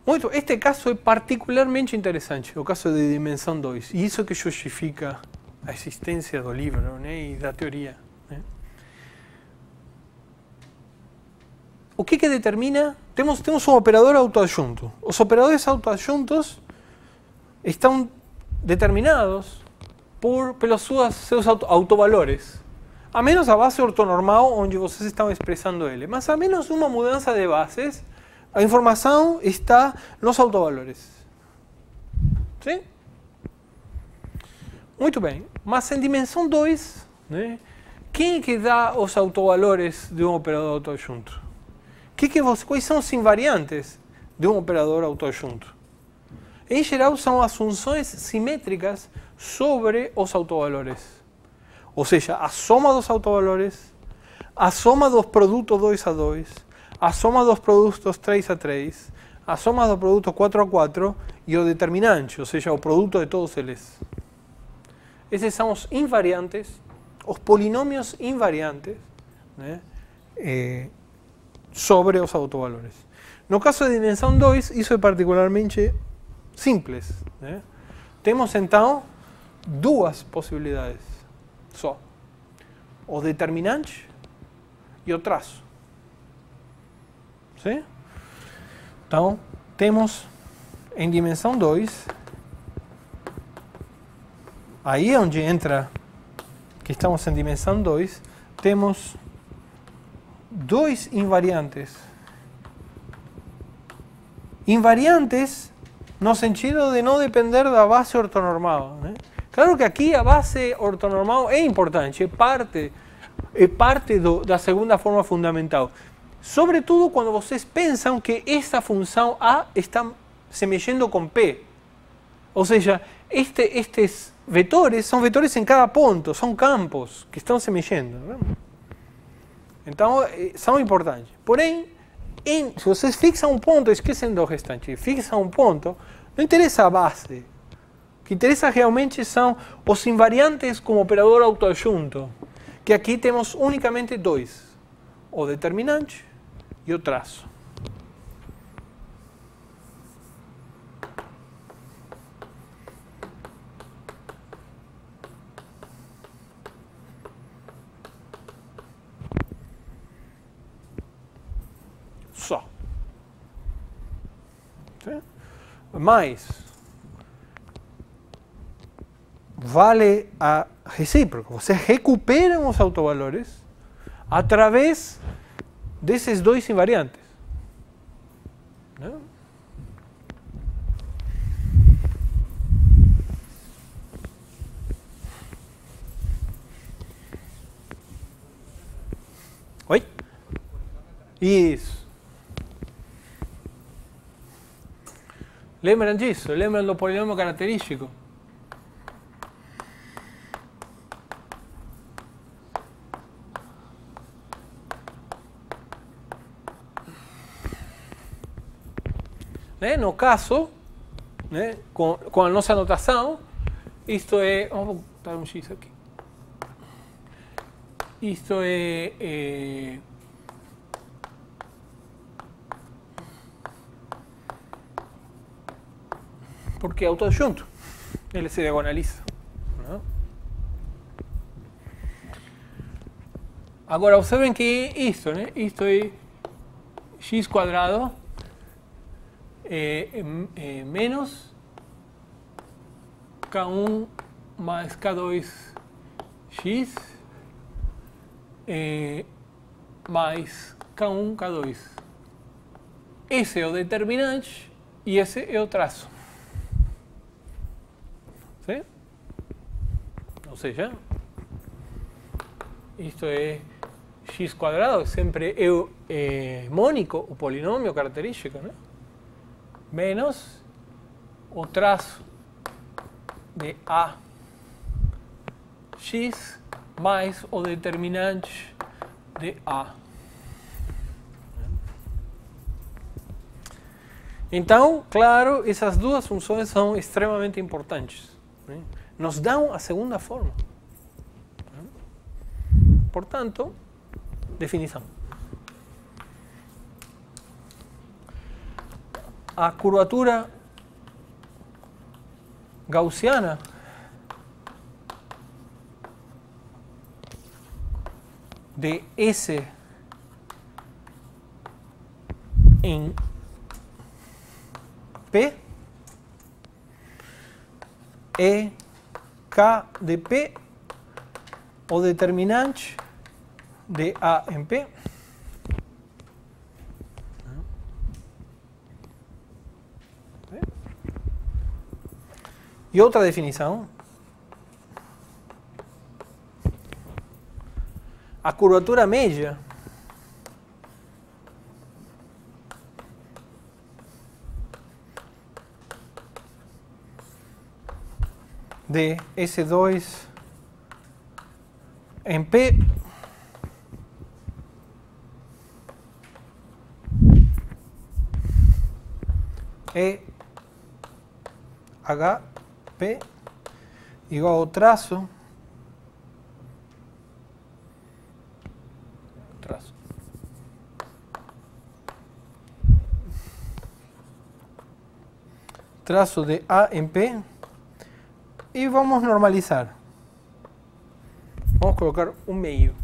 Muito, este caso é particularmente interessante, o caso de dimensão 2, e isso que justifica a existência do livro, né, e da teoria. Né? o que determina? Temos um operador autoadjunto. Os operadores autoadjuntos estão determinados pelos seus autovalores. A menos a base ortonormal, onde vocês estão expressando ele. Mas a menos uma mudança de bases, a informação está nos autovalores. Sim? Muito bem. Mas em dimensão 2, né, quem é que dá os autovalores de um operador autoadjunto? Quais são os invariantes de um operador autoadjunto? Em geral, são as funções simétricas sobre os autovalores. Ou seja, a soma dos autovalores, a soma dos produtos 2 a 2, a soma dos produtos 3 a 3, a soma dos produtos 4 a 4 e o determinante, ou seja, o produto de todos eles. Esses são os invariantes, os polinômios invariantes, né, sobre os autovalores. No caso de dimensão 2, isso é particularmente simples, né? Temos então duas possibilidades só: o determinante e o traço. Sim? Então, temos em dimensão 2, aí é onde entra que estamos em dimensão 2, temos dois invariantes. Invariantes no sentido de não depender da base ortonormal, né? Claro que aqui a base ortonormal é importante, é parte da segunda forma fundamental. Sobretudo quando vocês pensam que esta função A está se mexendo com P. Ou seja, estes vetores são vetores em cada ponto, são campos que estão se mexendo, né? Então, são importantes. Porém, se vocês fixam um ponto, esquecem do restante, fixam um ponto, não interessa a base. O que interessa realmente são os invariantes com operador autoadjunto, que aqui temos unicamente dois: o determinante e o traço. Só. Mas vale a recíproca. Vocês recuperam os autovalores através desses dois invariantes, né? Oi? Isso. Lembram disso? Lembram do polinômio característico? Né? No caso, né, com a nossa notação, isto é... Vamos botar um X aqui. Isto é porque é autoadjunto, ele se diagonaliza, não? Agora observem que isto, né? Isto é x quadrado menos k1 mais k2x mais k1, k2. Esse é o determinante e esse é o traço. ¿Sí? Ou seja, isto é x quadrado, sempre é mônico, o polinômio característico, né? Menos o traço de a x mais o determinante de a. Então, claro, essas duas funções são extremamente importantes, né? Nos dão a segunda forma. Portanto, definição. A curvatura gaussiana de S em P é K de P o determinante de A em P e outra definição. A curvatura média de S2 em P é HP igual ao traço de A em P e vamos normalizar. Vamos colocar um meio.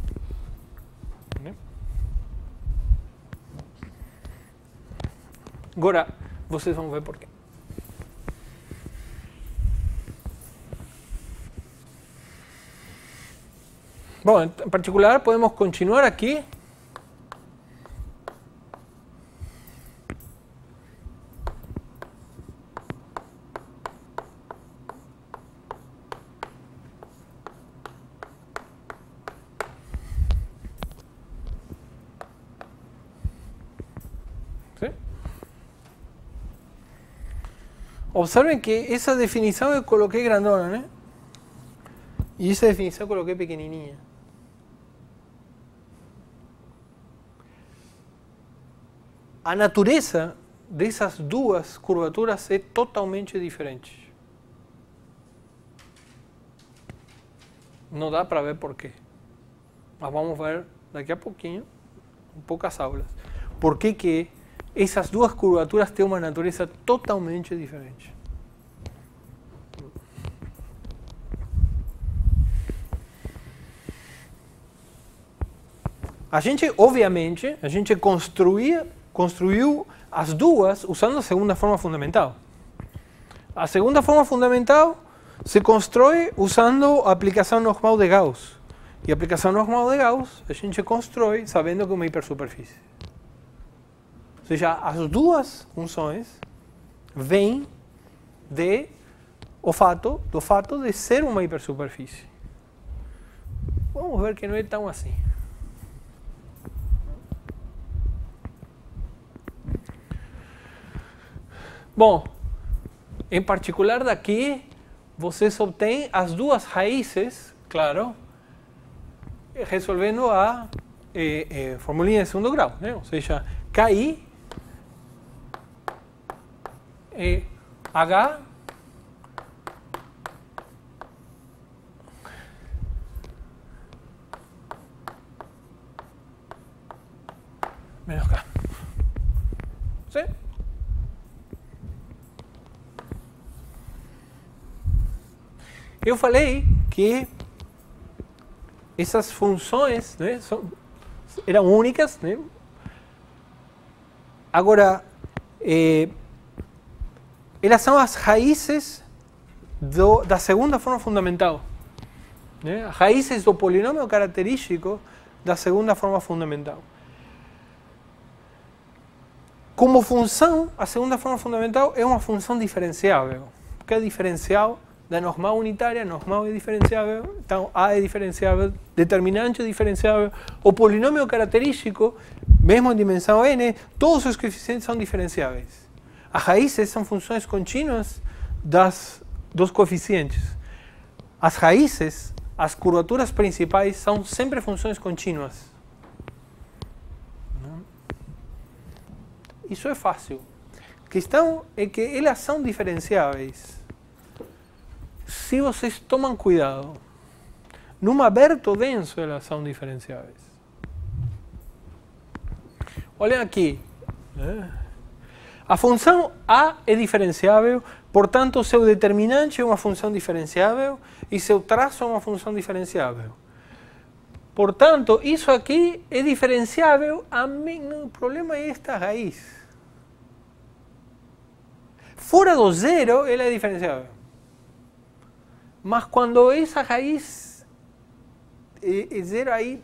Agora, vocês vão ver por quê. Bom, em particular, podemos continuar aqui. Observen que essa definição eu coloquei grandona, né? E essa definição eu coloquei pequenininha. A natureza dessas duas curvaturas é totalmente diferente. Não dá para ver por quê. Mas vamos ver daqui a pouquinho, em poucas aulas, por que essas duas curvaturas têm uma natureza totalmente diferente. A gente, obviamente, construiu as duas usando a segunda forma fundamental. A segunda forma fundamental se constrói usando a aplicação normal de Gauss. E a aplicação normal de Gauss a gente constrói sabendo que é uma hipersuperfície. Ou seja, as duas funções vêm do fato de ser uma hipersuperfície. Vamos ver que não é tão assim. Bom, em particular daqui, vocês obtêm as duas raízes, claro, resolvendo a formulinha de segundo grau, né? Ou seja, KI é H menos K. ¿Sí? Eu falei que essas funções, né, eram únicas, né? Agora, elas são as raízes da segunda forma fundamental, né? As raízes do polinômio característico da segunda forma fundamental. Como função, a segunda forma fundamental é uma função diferenciável, porque é diferencial da normal unitária, normal é diferenciável, então A é diferenciável, determinante é diferenciável, o polinômio característico, mesmo em dimensão n, todos os coeficientes são diferenciáveis. As raízes são funções contínuas dos coeficientes. As raízes, as curvaturas principais, são sempre funções contínuas. Isso é fácil. A questão é que elas são diferenciáveis. Se vocês tomam cuidado, num aberto denso elas são diferenciáveis. Olhem aqui. A função A é diferenciável, portanto, seu determinante é uma função diferenciável e seu traço é uma função diferenciável. Portanto, isso aqui é diferenciável, o problema é esta raiz. Fora do zero, ela é diferenciável. Mas quando essa raiz é zero, aí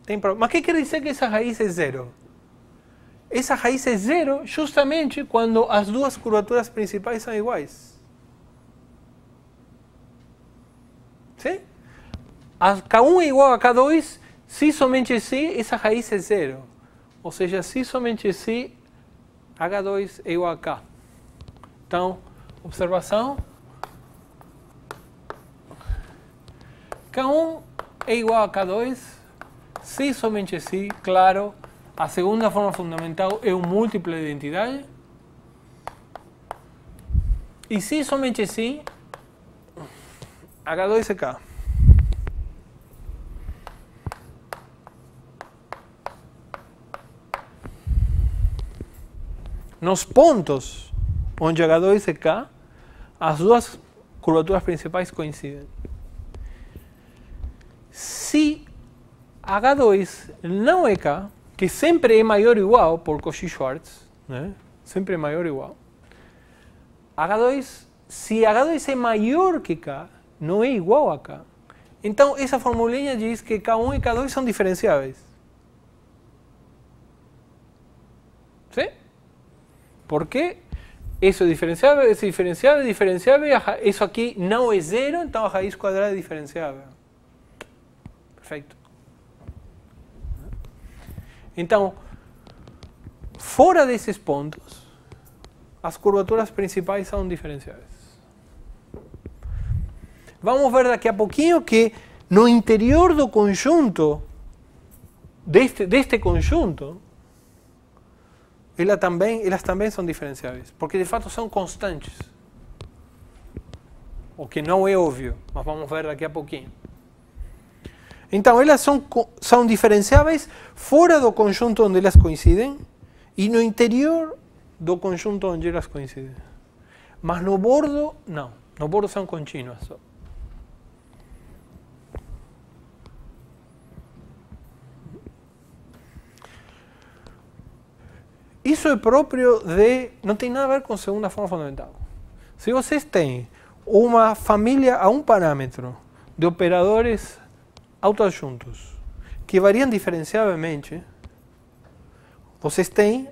tem problema. Mas o que quer dizer que essa raiz é zero? Essa raiz é zero justamente quando as duas curvaturas principais são iguais. Sim? K1 é igual a K2, se somente se essa raiz é zero. Ou seja, se somente se H2 é igual a K. Então, observação. K1 é igual a K2, se somente se, claro, a segunda forma fundamental é um múltiplo de identidade. E se somente se, H2 é K. Nos pontos onde H2 é K, as duas curvaturas principais coincidem. Se H2 não é K, que sempre é maior ou igual por Cauchy-Schwarz, né? Sempre é maior ou igual. Se H2 é maior que K, não é igual a K. Então, essa formulinha diz que K1 e K2 são diferenciáveis. Sim? Porque isso é diferenciável, isso é diferenciável, é diferenciável, isso aqui não é zero, então a raiz quadrada é diferenciável. Perfeito. Então, fora desses pontos, as curvaturas principais são diferenciáveis. Vamos ver daqui a pouquinho que no interior do conjunto, deste conjunto, elas também são diferenciáveis, porque de fato são constantes. O que não é óbvio, mas vamos ver daqui a pouquinho. Então, elas são diferenciáveis fora do conjunto onde elas coincidem e no interior do conjunto onde elas coincidem. Mas no bordo, não. No bordo são contínuas. Isso é próprio de... não tem nada a ver com segunda forma fundamental. Se vocês têm uma família a um parâmetro de operadores autoadjuntos que variam diferenciavelmente, vocês têm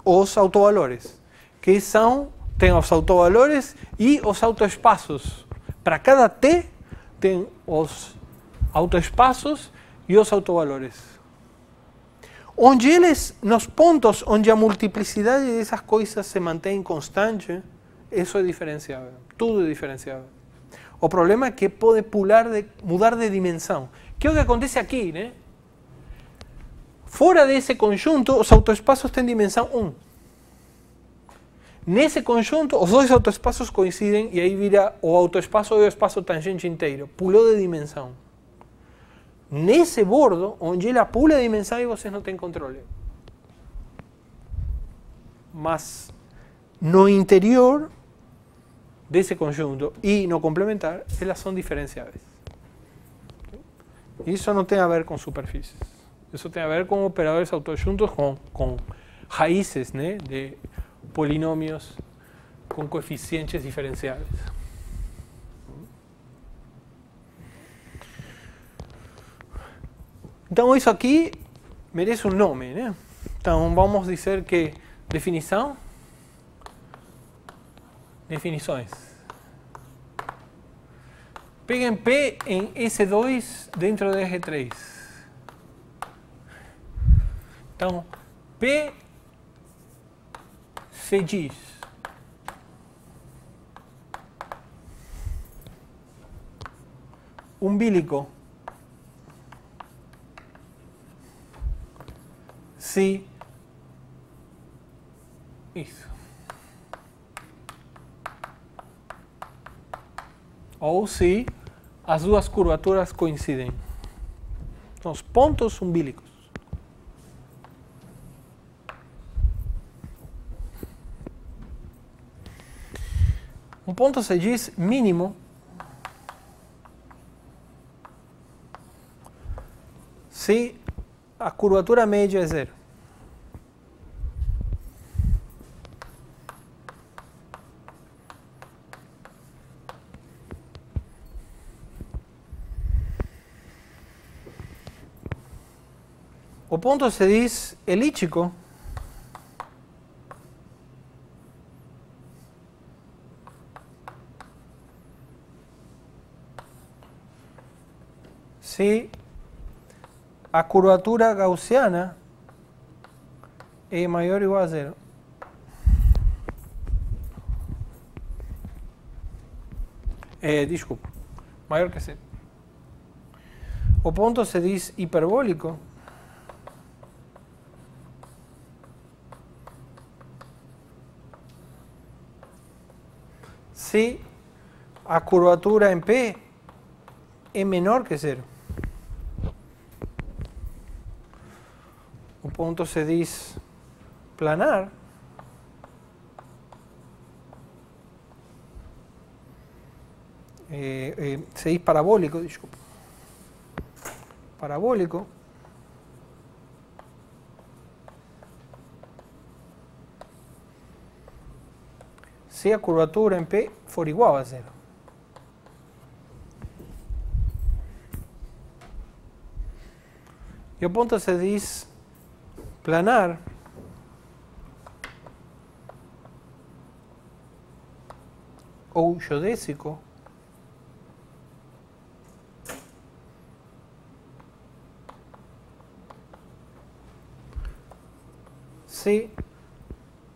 os autovalores, que tem os autovalores e os autoespaços. Para cada T, tem os autoespaços e os autovalores. Onde nos pontos onde a multiplicidade dessas coisas se mantém constante, isso é diferenciável. Tudo é diferenciável. O problema é que pode mudar de dimensão. Que é o que acontece aqui, né? Fora desse conjunto, os autoespaços têm dimensão 1. Nesse conjunto, os dois autoespaços coincidem e aí vira o autoespaço e o espaço tangente inteiro. Pulou de dimensão. Nesse bordo, onde ela pula de dimensão, vocês não têm controle. Mas no interior desse conjunto e no complementar, elas são diferenciáveis. Isso não tem a ver com superfícies. Isso tem a ver com operadores autoadjuntos com raízes, né, de polinômios com coeficientes diferenciáveis. Então, isso aqui merece um nome, né? Então, vamos dizer que definições. Peguem P em S2 dentro de R3. Então, P se diz umbilico se isso. Ou se as duas curvaturas coincidem. São os pontos umbílicos. Um ponto se diz mínimo se a curvatura média é zero. o ponto se diz elíptico se a curvatura gaussiana é maior ou igual a zero. Desculpa, maior que zero. O ponto se diz hiperbólico se a curvatura em P é menor que zero. O ponto se diz planar se diz parabólico, desculpa. Parabólico se a curvatura em P for igual a zero. E o ponto se diz planar ou geodésico se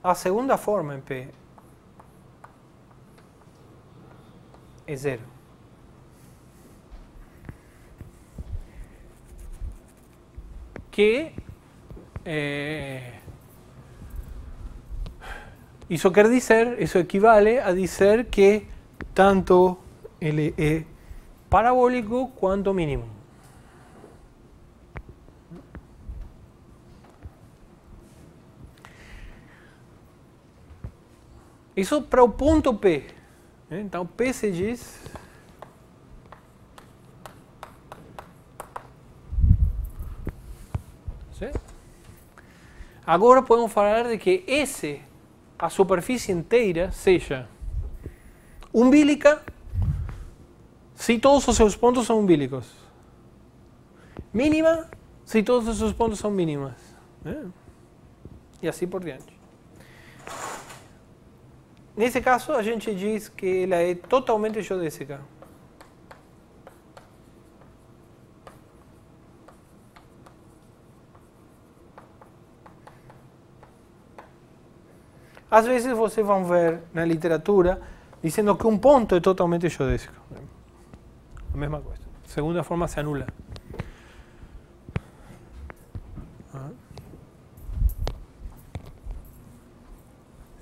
a segunda forma em P é zero. Que isso quer dizer, isso equivale a dizer que tanto ele é parabólico quanto mínimo. Isso para o ponto P. Então P se diz agora podemos falar de que S, a superfície inteira, seja umbilical se todos os seus pontos são umbilicos. Mínima se todos os seus pontos são mínimas. E assim por diante. Nesse caso, a gente diz que ela é totalmente geodésica. Às vezes vocês vão ver na literatura dizendo que um ponto é totalmente geodésico. A mesma coisa. Segunda forma se anula.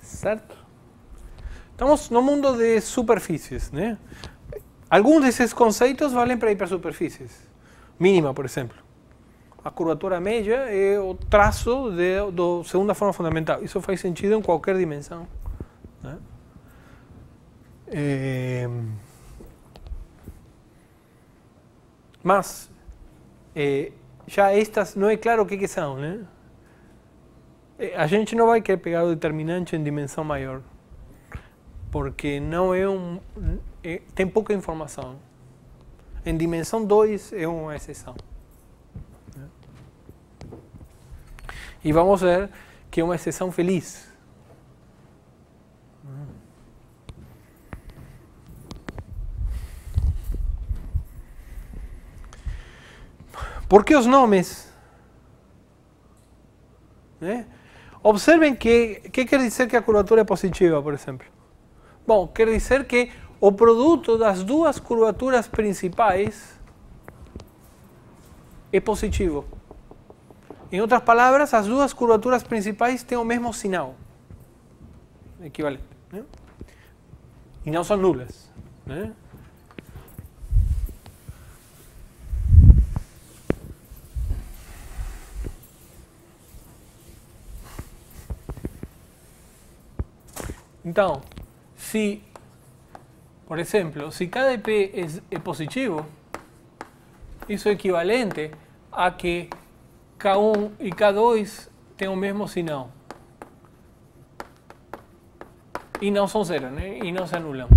Certo? Estamos no mundo de superfícies, né? Alguns desses conceitos valem para hipersuperfícies. Mínima, por exemplo. A curvatura média é o traço da segunda forma fundamental. Isso faz sentido em qualquer dimensão. Né? Mas, já estas não é claro o que são. Né? A gente não vai querer pegar o determinante em dimensão maior. Porque não tem pouca informação. Em dimensão 2 é uma exceção. E vamos ver que é uma exceção feliz. Por que os nomes? Observem que quer dizer que a curvatura é positiva, por exemplo. Bom, quer dizer que o produto das duas curvaturas principais é positivo. Em outras palavras, as duas curvaturas principais têm o mesmo sinal. Equivalente. Né? E não são nulas. Né? Então, se, por exemplo, se KdP é positivo, isso é equivalente a que K1 e K2 têm o mesmo sinal. E não são zero, né? E não se anulam.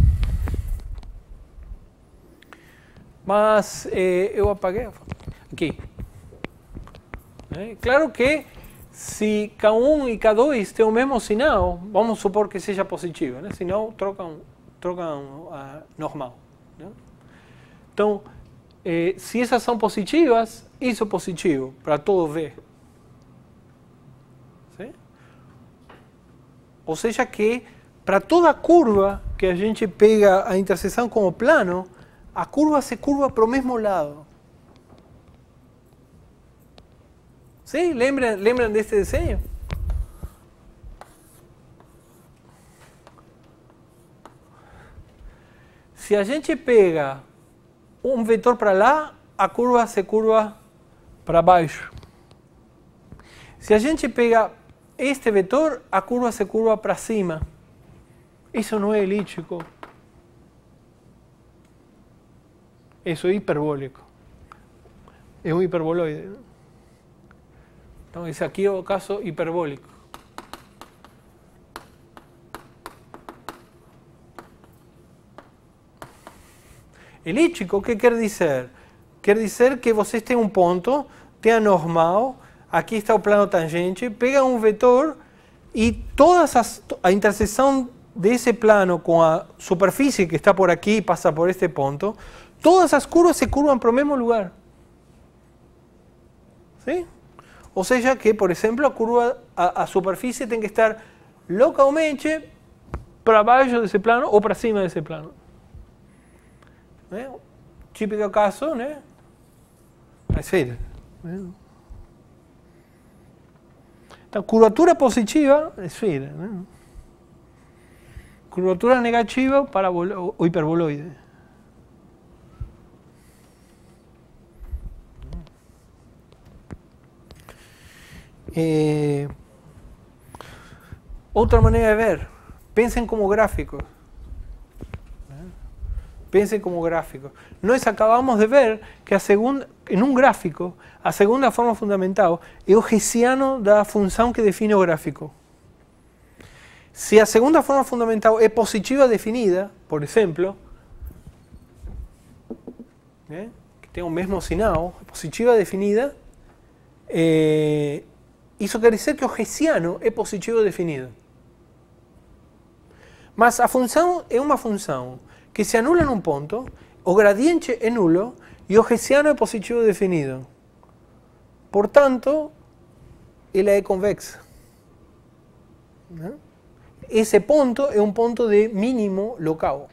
Mas eu apaguei aqui. Claro que se K1 e K2 têm o mesmo sinal, vamos supor que seja positivo, senão trocam normal. Então, se essas são positivas, isso é positivo para todo V. Sim? Ou seja que para toda curva que a gente pega a interseção com o plano, a curva se curva para o mesmo lado. Sim? Lembram desse desenho? Se a gente pega um vetor para lá, a curva se curva para baixo. Se a gente pega este vetor, a curva se curva para cima. Isso não é elíptico. Isso é hiperbólico. É um hiperboloide. Então, esse aqui é o caso hiperbólico. Elíptico, o que quer dizer? Quer dizer que vocês têm um ponto, tem a normal, aqui está o plano tangente, pega um vetor e a interseção desse plano com a superfície que está por aqui, passa por este ponto, todas as curvas se curvam para o mesmo lugar. ¿Sí? Ou seja que, por exemplo, a superfície tem que estar localmente para baixo desse plano ou para cima desse plano. Típico caso, a esfera. Então, curvatura positiva, esfera. Curvatura negativa, o hiperboloide. Outra maneira de ver, pensem como gráficos. Pensem como gráfico. Nós acabamos de ver que em um gráfico, a segunda forma fundamental é o hessiano da função que define o gráfico. Se a segunda forma fundamental é positiva definida, por exemplo, que tem o mesmo sinal, positiva definida, isso quer dizer que o hessiano é positivo definido. Mas a função é uma função que se anula num ponto, o gradiente é nulo e o hessiano é positivo definido. Portanto, ela é convexa. Esse ponto é um ponto de mínimo local,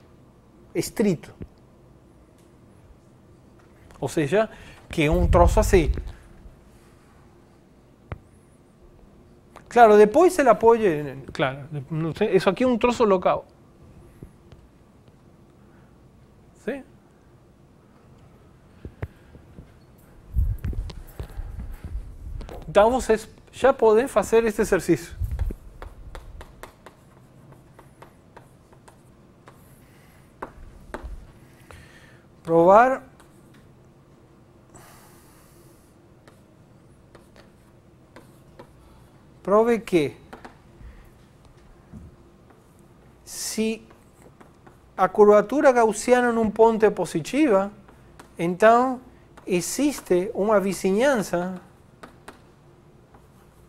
estrito. Ou seja, que é um troço assim. Claro, depois ela pode... Claro, isso aqui é um troço local. ¿Sí? Então vocês já podem fazer este exercício. Provar prove que se a curvatura gaussiana num ponto é positiva, então existe uma vizinhança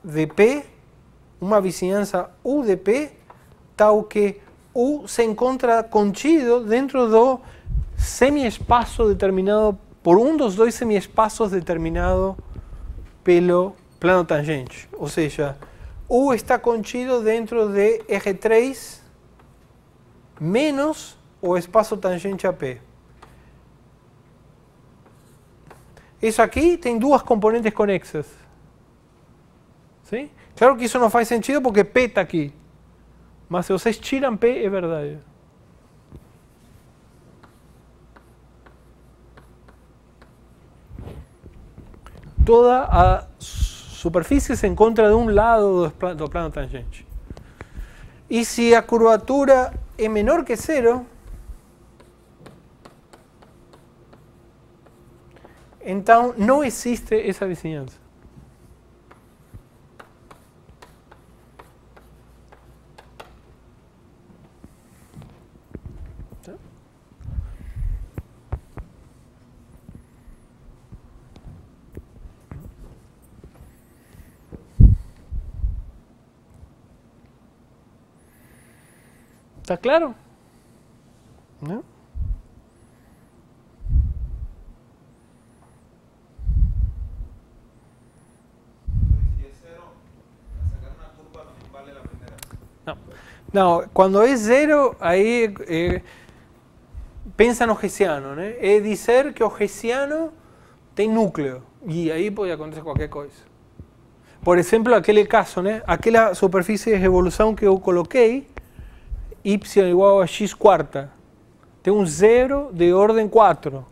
de P, uma vizinhança U de P, tal que U se encontra contido dentro do semiespaço determinado, por um dos dois semiespaços determinado pelo plano tangente. Ou seja, U está contido dentro de R3 menos o espaço tangente a P. Isso aqui tem duas componentes conexas. ¿Sí? Claro que isso não faz sentido porque P está aqui. Mas se vocês tiram P, é verdade. Toda a superfície se encontra de um lado do plano tangente. E se a curvatura é menor que zero, então não existe essa vizinhança. ¿Está claro? ¿No? No, quando é zero, aí pensa no hessiano, né? É dizer que o hessiano tem núcleo, e aí pode acontecer qualquer coisa. Por exemplo, aquele caso, né? Aquela superfície de revolução que eu coloquei, y igual a x quarta, tem um zero de ordem 4.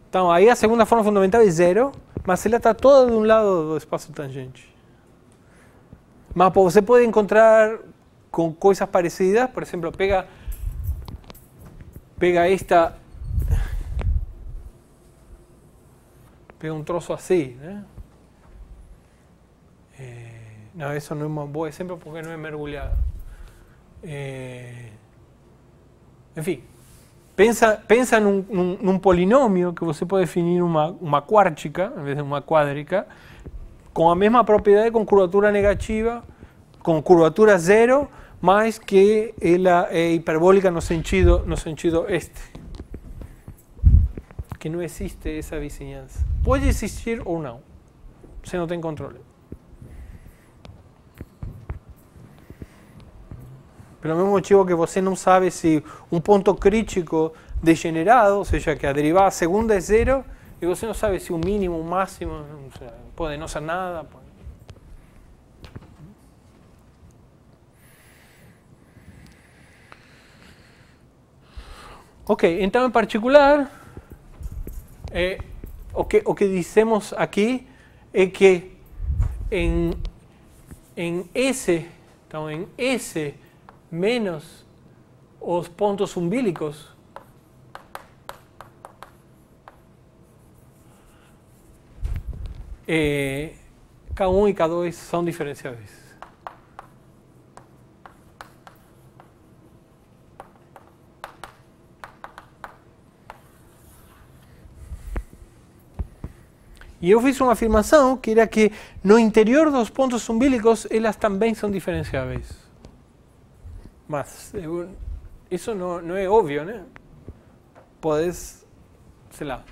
Então, aí a segunda forma fundamental é zero, mas ela está toda de um lado do espaço tangente. Mas você pode encontrar com coisas parecidas, por exemplo, pega esta, pega um troço assim, né? Não, isso não é um bom exemplo porque não é mergulhado. Enfim, pensa num polinômio que você pode definir uma quártica, em vez de uma quádrica, com a mesma propriedade, com curvatura negativa, com curvatura zero, mas que ela é hiperbólica no sentido este. Que não existe essa vizinhança. Pode existir ou não. Você não tem controle. Pelo mesmo motivo que você não sabe se um ponto crítico degenerado, ou seja, que a derivada segunda é zero, e você não sabe se o mínimo, o máximo, pode não ser nada. Pode. Ok, então em particular, o que dizemos aqui é que em S, então em S menos os pontos umbílicos, K1 e K2 são diferenciáveis. E eu fiz uma afirmação que era que no interior dos pontos umbílicos elas também são diferenciáveis. Mas isso não é óbvio, né? Podes, sei lá,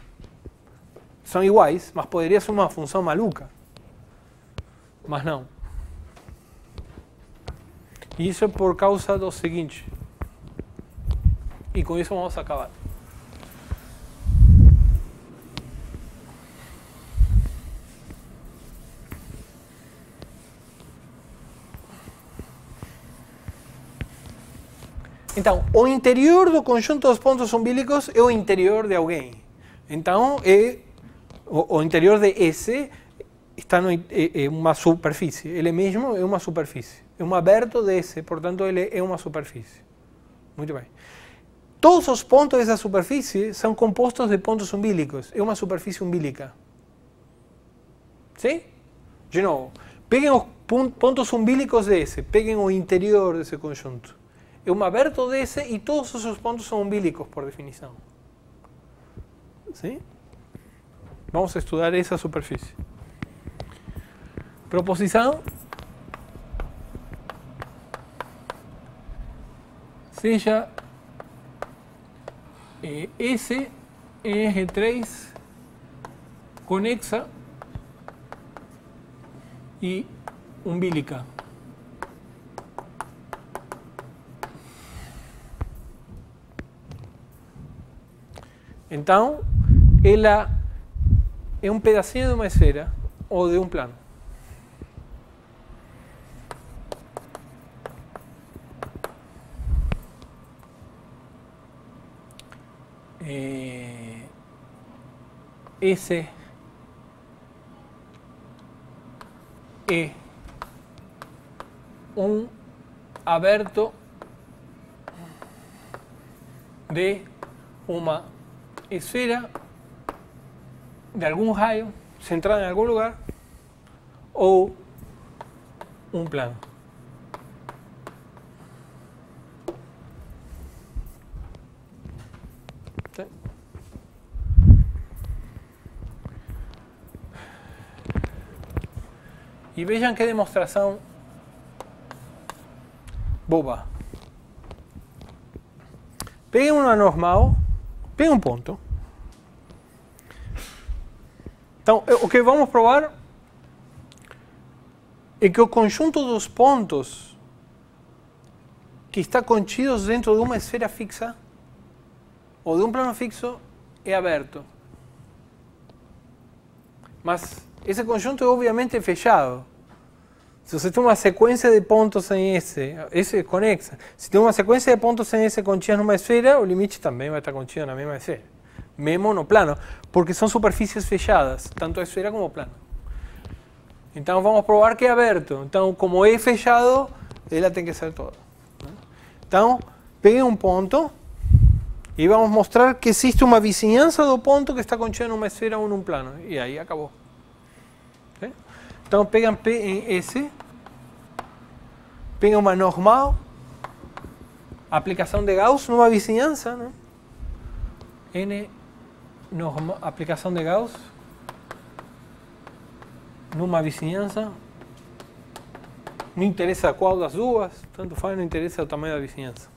são iguais, mas poderia ser uma função maluca. Mas não. E isso é por causa do seguinte. E com isso vamos acabar. Então, o interior do conjunto dos pontos umbílicos é o interior de alguém. Então, o interior de S está é uma superfície. Ele mesmo é uma superfície. É um aberto de S, portanto, ele é uma superfície. Muito bem. Todos os pontos dessa superfície são compostos de pontos umbílicos. É uma superfície umbílica. Sim? De novo, peguem os pontos umbílicos de S, peguem o interior desse conjunto. É um aberto de S e todos os seus pontos são umbílicos, por definição. Sim? Vamos estudar essa superfície. Proposição. Seja S R3 conexa e umbílica. Então, ela é um pedacinho de uma esfera ou de um plano. Esse é um aberto de uma esfera de algum raio centrado em algum lugar ou um plano. Sim. E vejam que demonstração boba. pegue uma normal, pegue um ponto. Então, o que vamos provar é que o conjunto dos pontos que está contidos dentro de uma esfera fixa ou de um plano fixo é aberto. Mas esse conjunto é obviamente fechado. Se você tem uma sequência de pontos em S é conexa. Se tem uma sequência de pontos em S contidos numa esfera, o limite também vai estar contido na mesma esfera. Mesmo no plano, porque são superfícies fechadas, tanto a esfera como o plano. Então vamos provar que é aberto. Então, como é fechado, ela tem que ser toda. Então, pegue um ponto e vamos mostrar que existe uma vizinhança do ponto que está contido numa esfera ou num plano. E aí acabou. ¿Sí? Então, pegam P em S, pegam uma normal, aplicação de Gauss numa vizinhança, né? N, normal, aplicação de Gauss numa vizinhança. Não interessa qual das duas, tanto faz, não interessa o tamanho da vizinhança.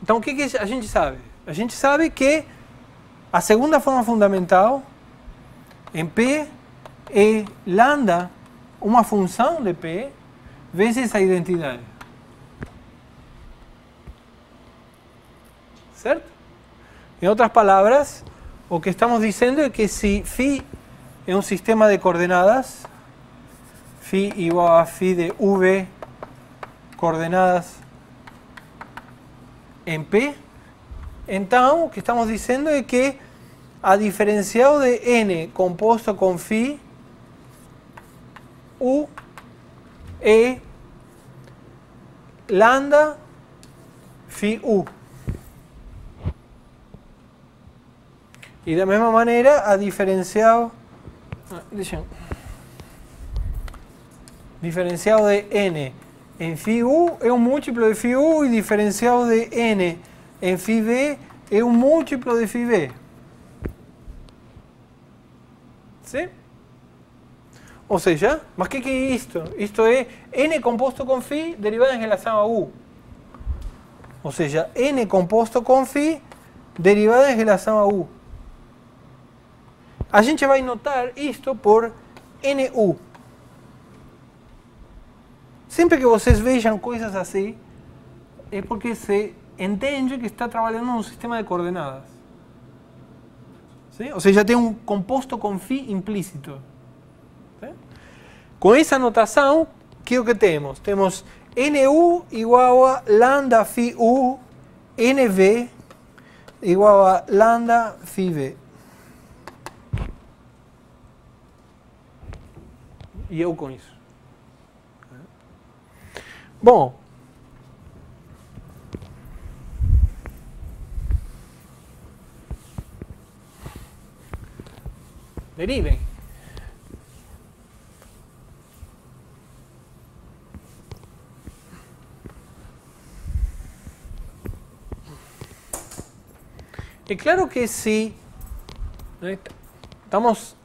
Então, o que a gente sabe? A gente sabe que a segunda forma fundamental em P é lambda, uma função de P, vezes a identidade. Certo? Em outras palavras, o que estamos dizendo é que se φ é um sistema de coordenadas, φ igual a φ de v coordenadas em P, então o que estamos dizendo é que a diferencial de n composto com φ u é lambda φ u. E da mesma maneira, a diferencial de n em φ u é um múltiplo de φ u e diferencial de n em φ v é um múltiplo de φ v. ¿Sí? Ou seja, mas o que é isto? Isto é n composto com φ derivado em relação a u. Ou seja, n composto com φ derivado em relação a u. A gente vai notar isto por NU. Sempre que vocês vejam coisas assim, é porque se entende que está trabalhando num sistema de coordenadas. ¿Sí? Ou seja, tem um composto com φ implícito. ¿Sí? Com essa notação, que é o que temos? Temos NU igual a lambda φ u, NV igual a lambda φ v. E eu com isso. Bom, derivem. É claro que se estamos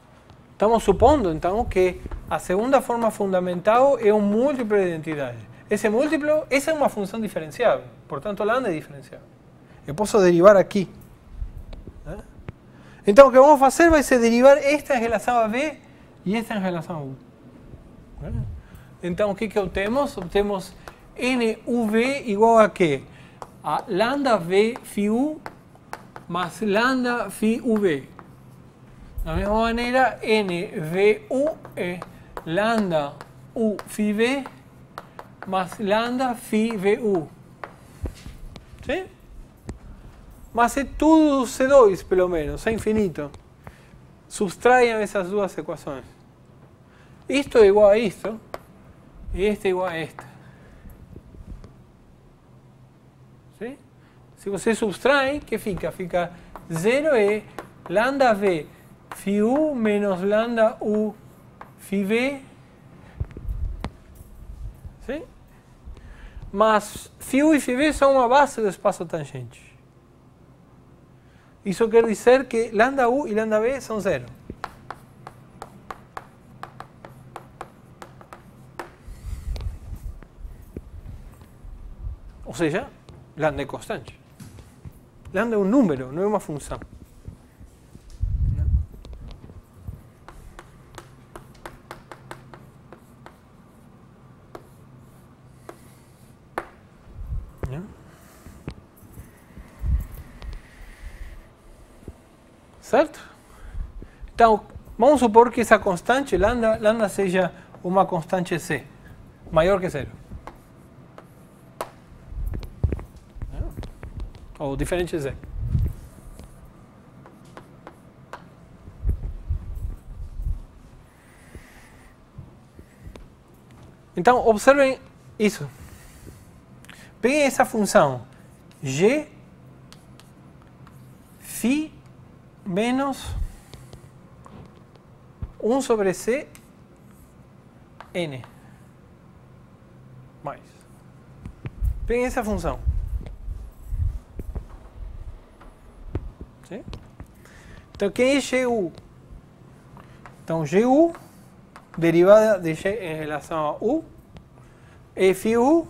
supondo então que a segunda forma fundamental é um múltiplo de identidade. Esse múltiplo, essa é uma função diferenciável, portanto, lambda é diferenciável. Eu posso derivar aqui. Então, o que vamos fazer vai ser derivar esta em relação a v e esta em relação a u. Então, o que obtemos? Obtemos NUV igual a quê? A lambda v φ u mais lambda φ uv. Da mesma maneira, NVU é lambda u φ v mais lambda φ vu. ¿Sí? Mas é tudo C2, pelo menos, é infinito. Subtraiam essas duas equações. Isto é igual a isto, e esta é igual a esta. ¿Sí? Se você subtrai, que fica? Fica 0 é lambda v φ u menos lambda u φ v. ¿Sí? Mas φ u e φ v são uma base do espaço tangente. Isso quer dizer que lambda u e lambda v são zero. Ou seja, lambda é constante. Lambda é um número, não é uma função. Certo? Então, vamos supor que essa constante, lambda seja uma constante C, maior que zero. Ou diferente de zero. Então, observem isso. Peguem essa função g φ menos 1 sobre c n mais. Peguem essa função. Sim? Então, quem é GU? Então, GU, derivada de G em relação a U, é φU,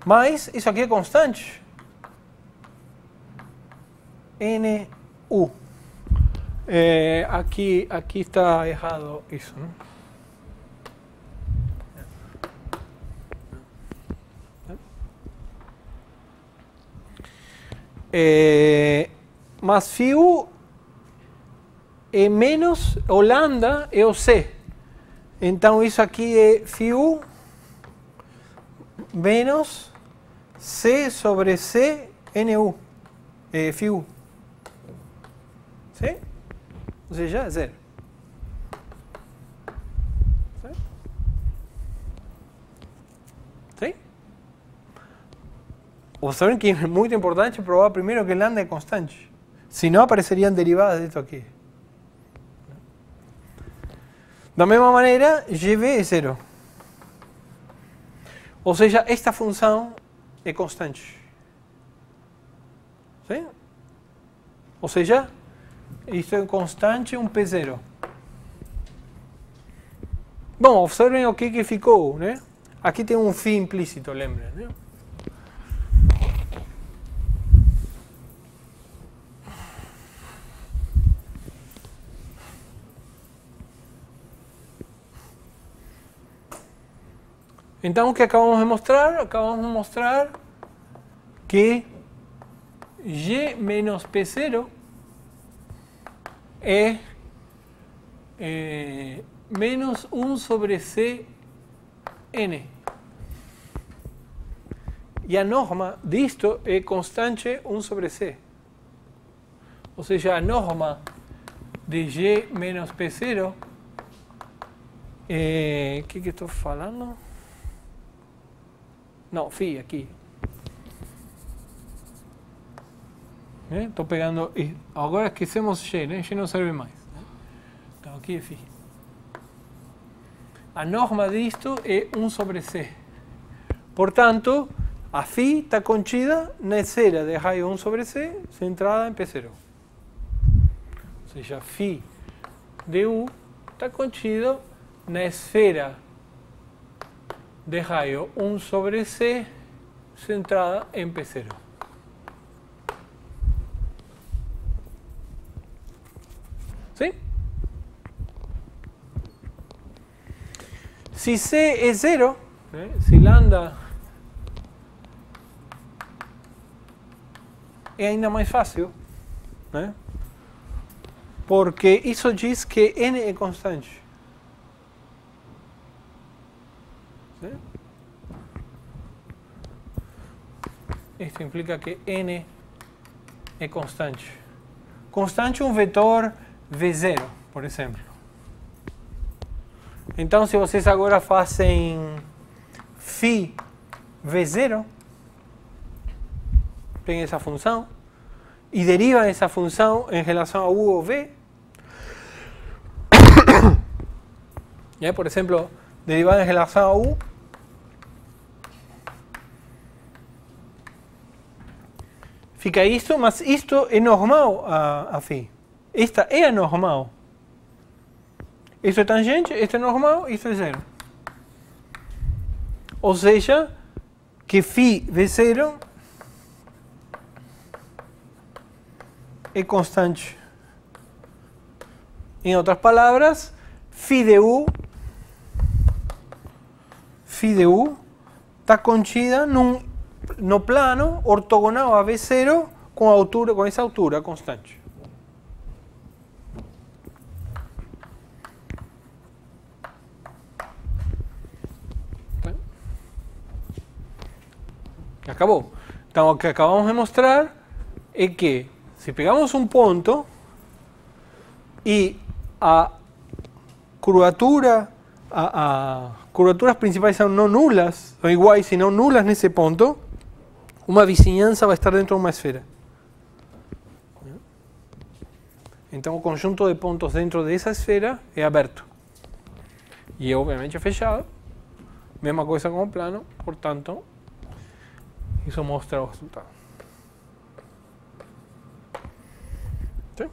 mais, isso aqui é constante, NU. Aqui está errado isso, né? Mas φU é menos, o lambda é o C. Então isso aqui é φU menos C sobre C NU. φU. ¿Sí? Ou seja, é zero. ¿Sí? ¿Sí? Observen que é muito importante probar primeiro que lambda é constante. Se não, apareceriam derivadas disso aqui. Da mesma maneira, GV é zero. Ou seja, esta função é constante. ¿Sí? Ou seja, isto é constante, um P0. Bom, observem o que ficou, né? Aqui tem um φ implícito, lembrem, né? Então, o que acabamos de mostrar? Acabamos de mostrar que G menos P0 é menos 1 sobre C N. E a norma disto é constante 1 sobre C. Ou seja, a norma de G menos P0 é... O que estou falando? Não, φ aqui. Estou pegando... Agora esquecemos G, né? G não serve mais. Então aqui é φ. A norma disto é 1 sobre C. Portanto, a φ está contida na esfera de raio 1 sobre C, centrada em P0. Ou seja, φ de U está contido na esfera de raio 1 sobre C, centrada em P0. ¿Sí? Si C é zero, se lambda é ainda mais fácil, né? Porque isso diz que N é constante. ¿Sí? Isto implica que N é constante. Constante é um vetor V0, por exemplo. Então, se vocês agora fazem φ V0, tem essa função, e derivam essa função em relação a U ou V, por exemplo, derivar em relação a U, fica isto, mas isto é normal a φ. Esta é a normal. Isto é tangente, isto é normal, isto é zero. Ou seja, que φ V0 é constante. Em outras palavras, φ de U está contida no plano ortogonal a V0 com essa altura constante. Acabou. Então, o que acabamos de mostrar é que se pegamos um ponto e a curvatura, as curvaturas principais são não nulas, são iguais e não nulas nesse ponto, uma vizinhança vai estar dentro de uma esfera. Então, o conjunto de pontos dentro dessa esfera é aberto. E, obviamente, é fechado. Mesma coisa com o plano, portanto, isso mostra o resultado. Sim?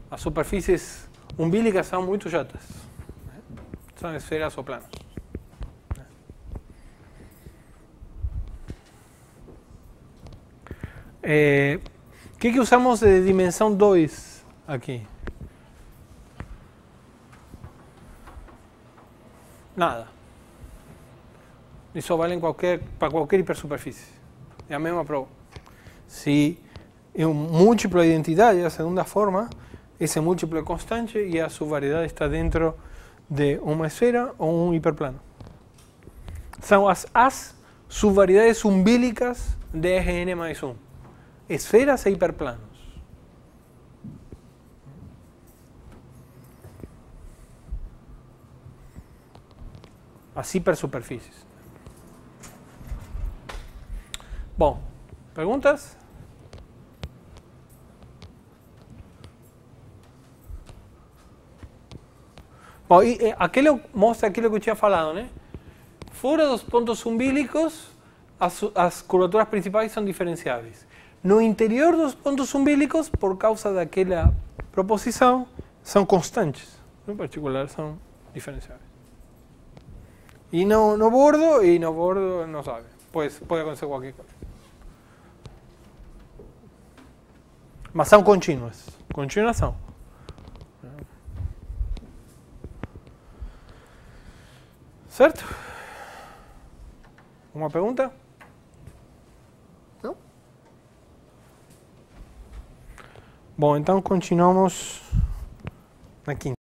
As superfícies umbilicas são muito chatas. São esferas ou planos. O que usamos de dimensão 2 aqui? Nada. Isso vale para qualquer hipersuperfície. É a mesma prova. Se é um múltiplo de identidade, a segunda forma, esse múltiplo é constante e a sua variedade está dentro de uma esfera ou um hiperplano. São as subvariedades umbilicas de Rn mais 1. Esferas e hiperplanos. As hipersuperfícies. Bom, perguntas? Bom, e aquilo mostra aquilo que eu tinha falado, né? Fora dos pontos umbílicos, as curvaturas principais são diferenciáveis. No interior dos pontos umbílicos, por causa daquela proposição, são constantes. Em particular, são diferenciáveis. E no bordo, não sabe. Pode acontecer qualquer coisa. Mas são contínuas. Contínuas são. Certo? Uma pergunta? Não? Bom, então continuamos na quinta.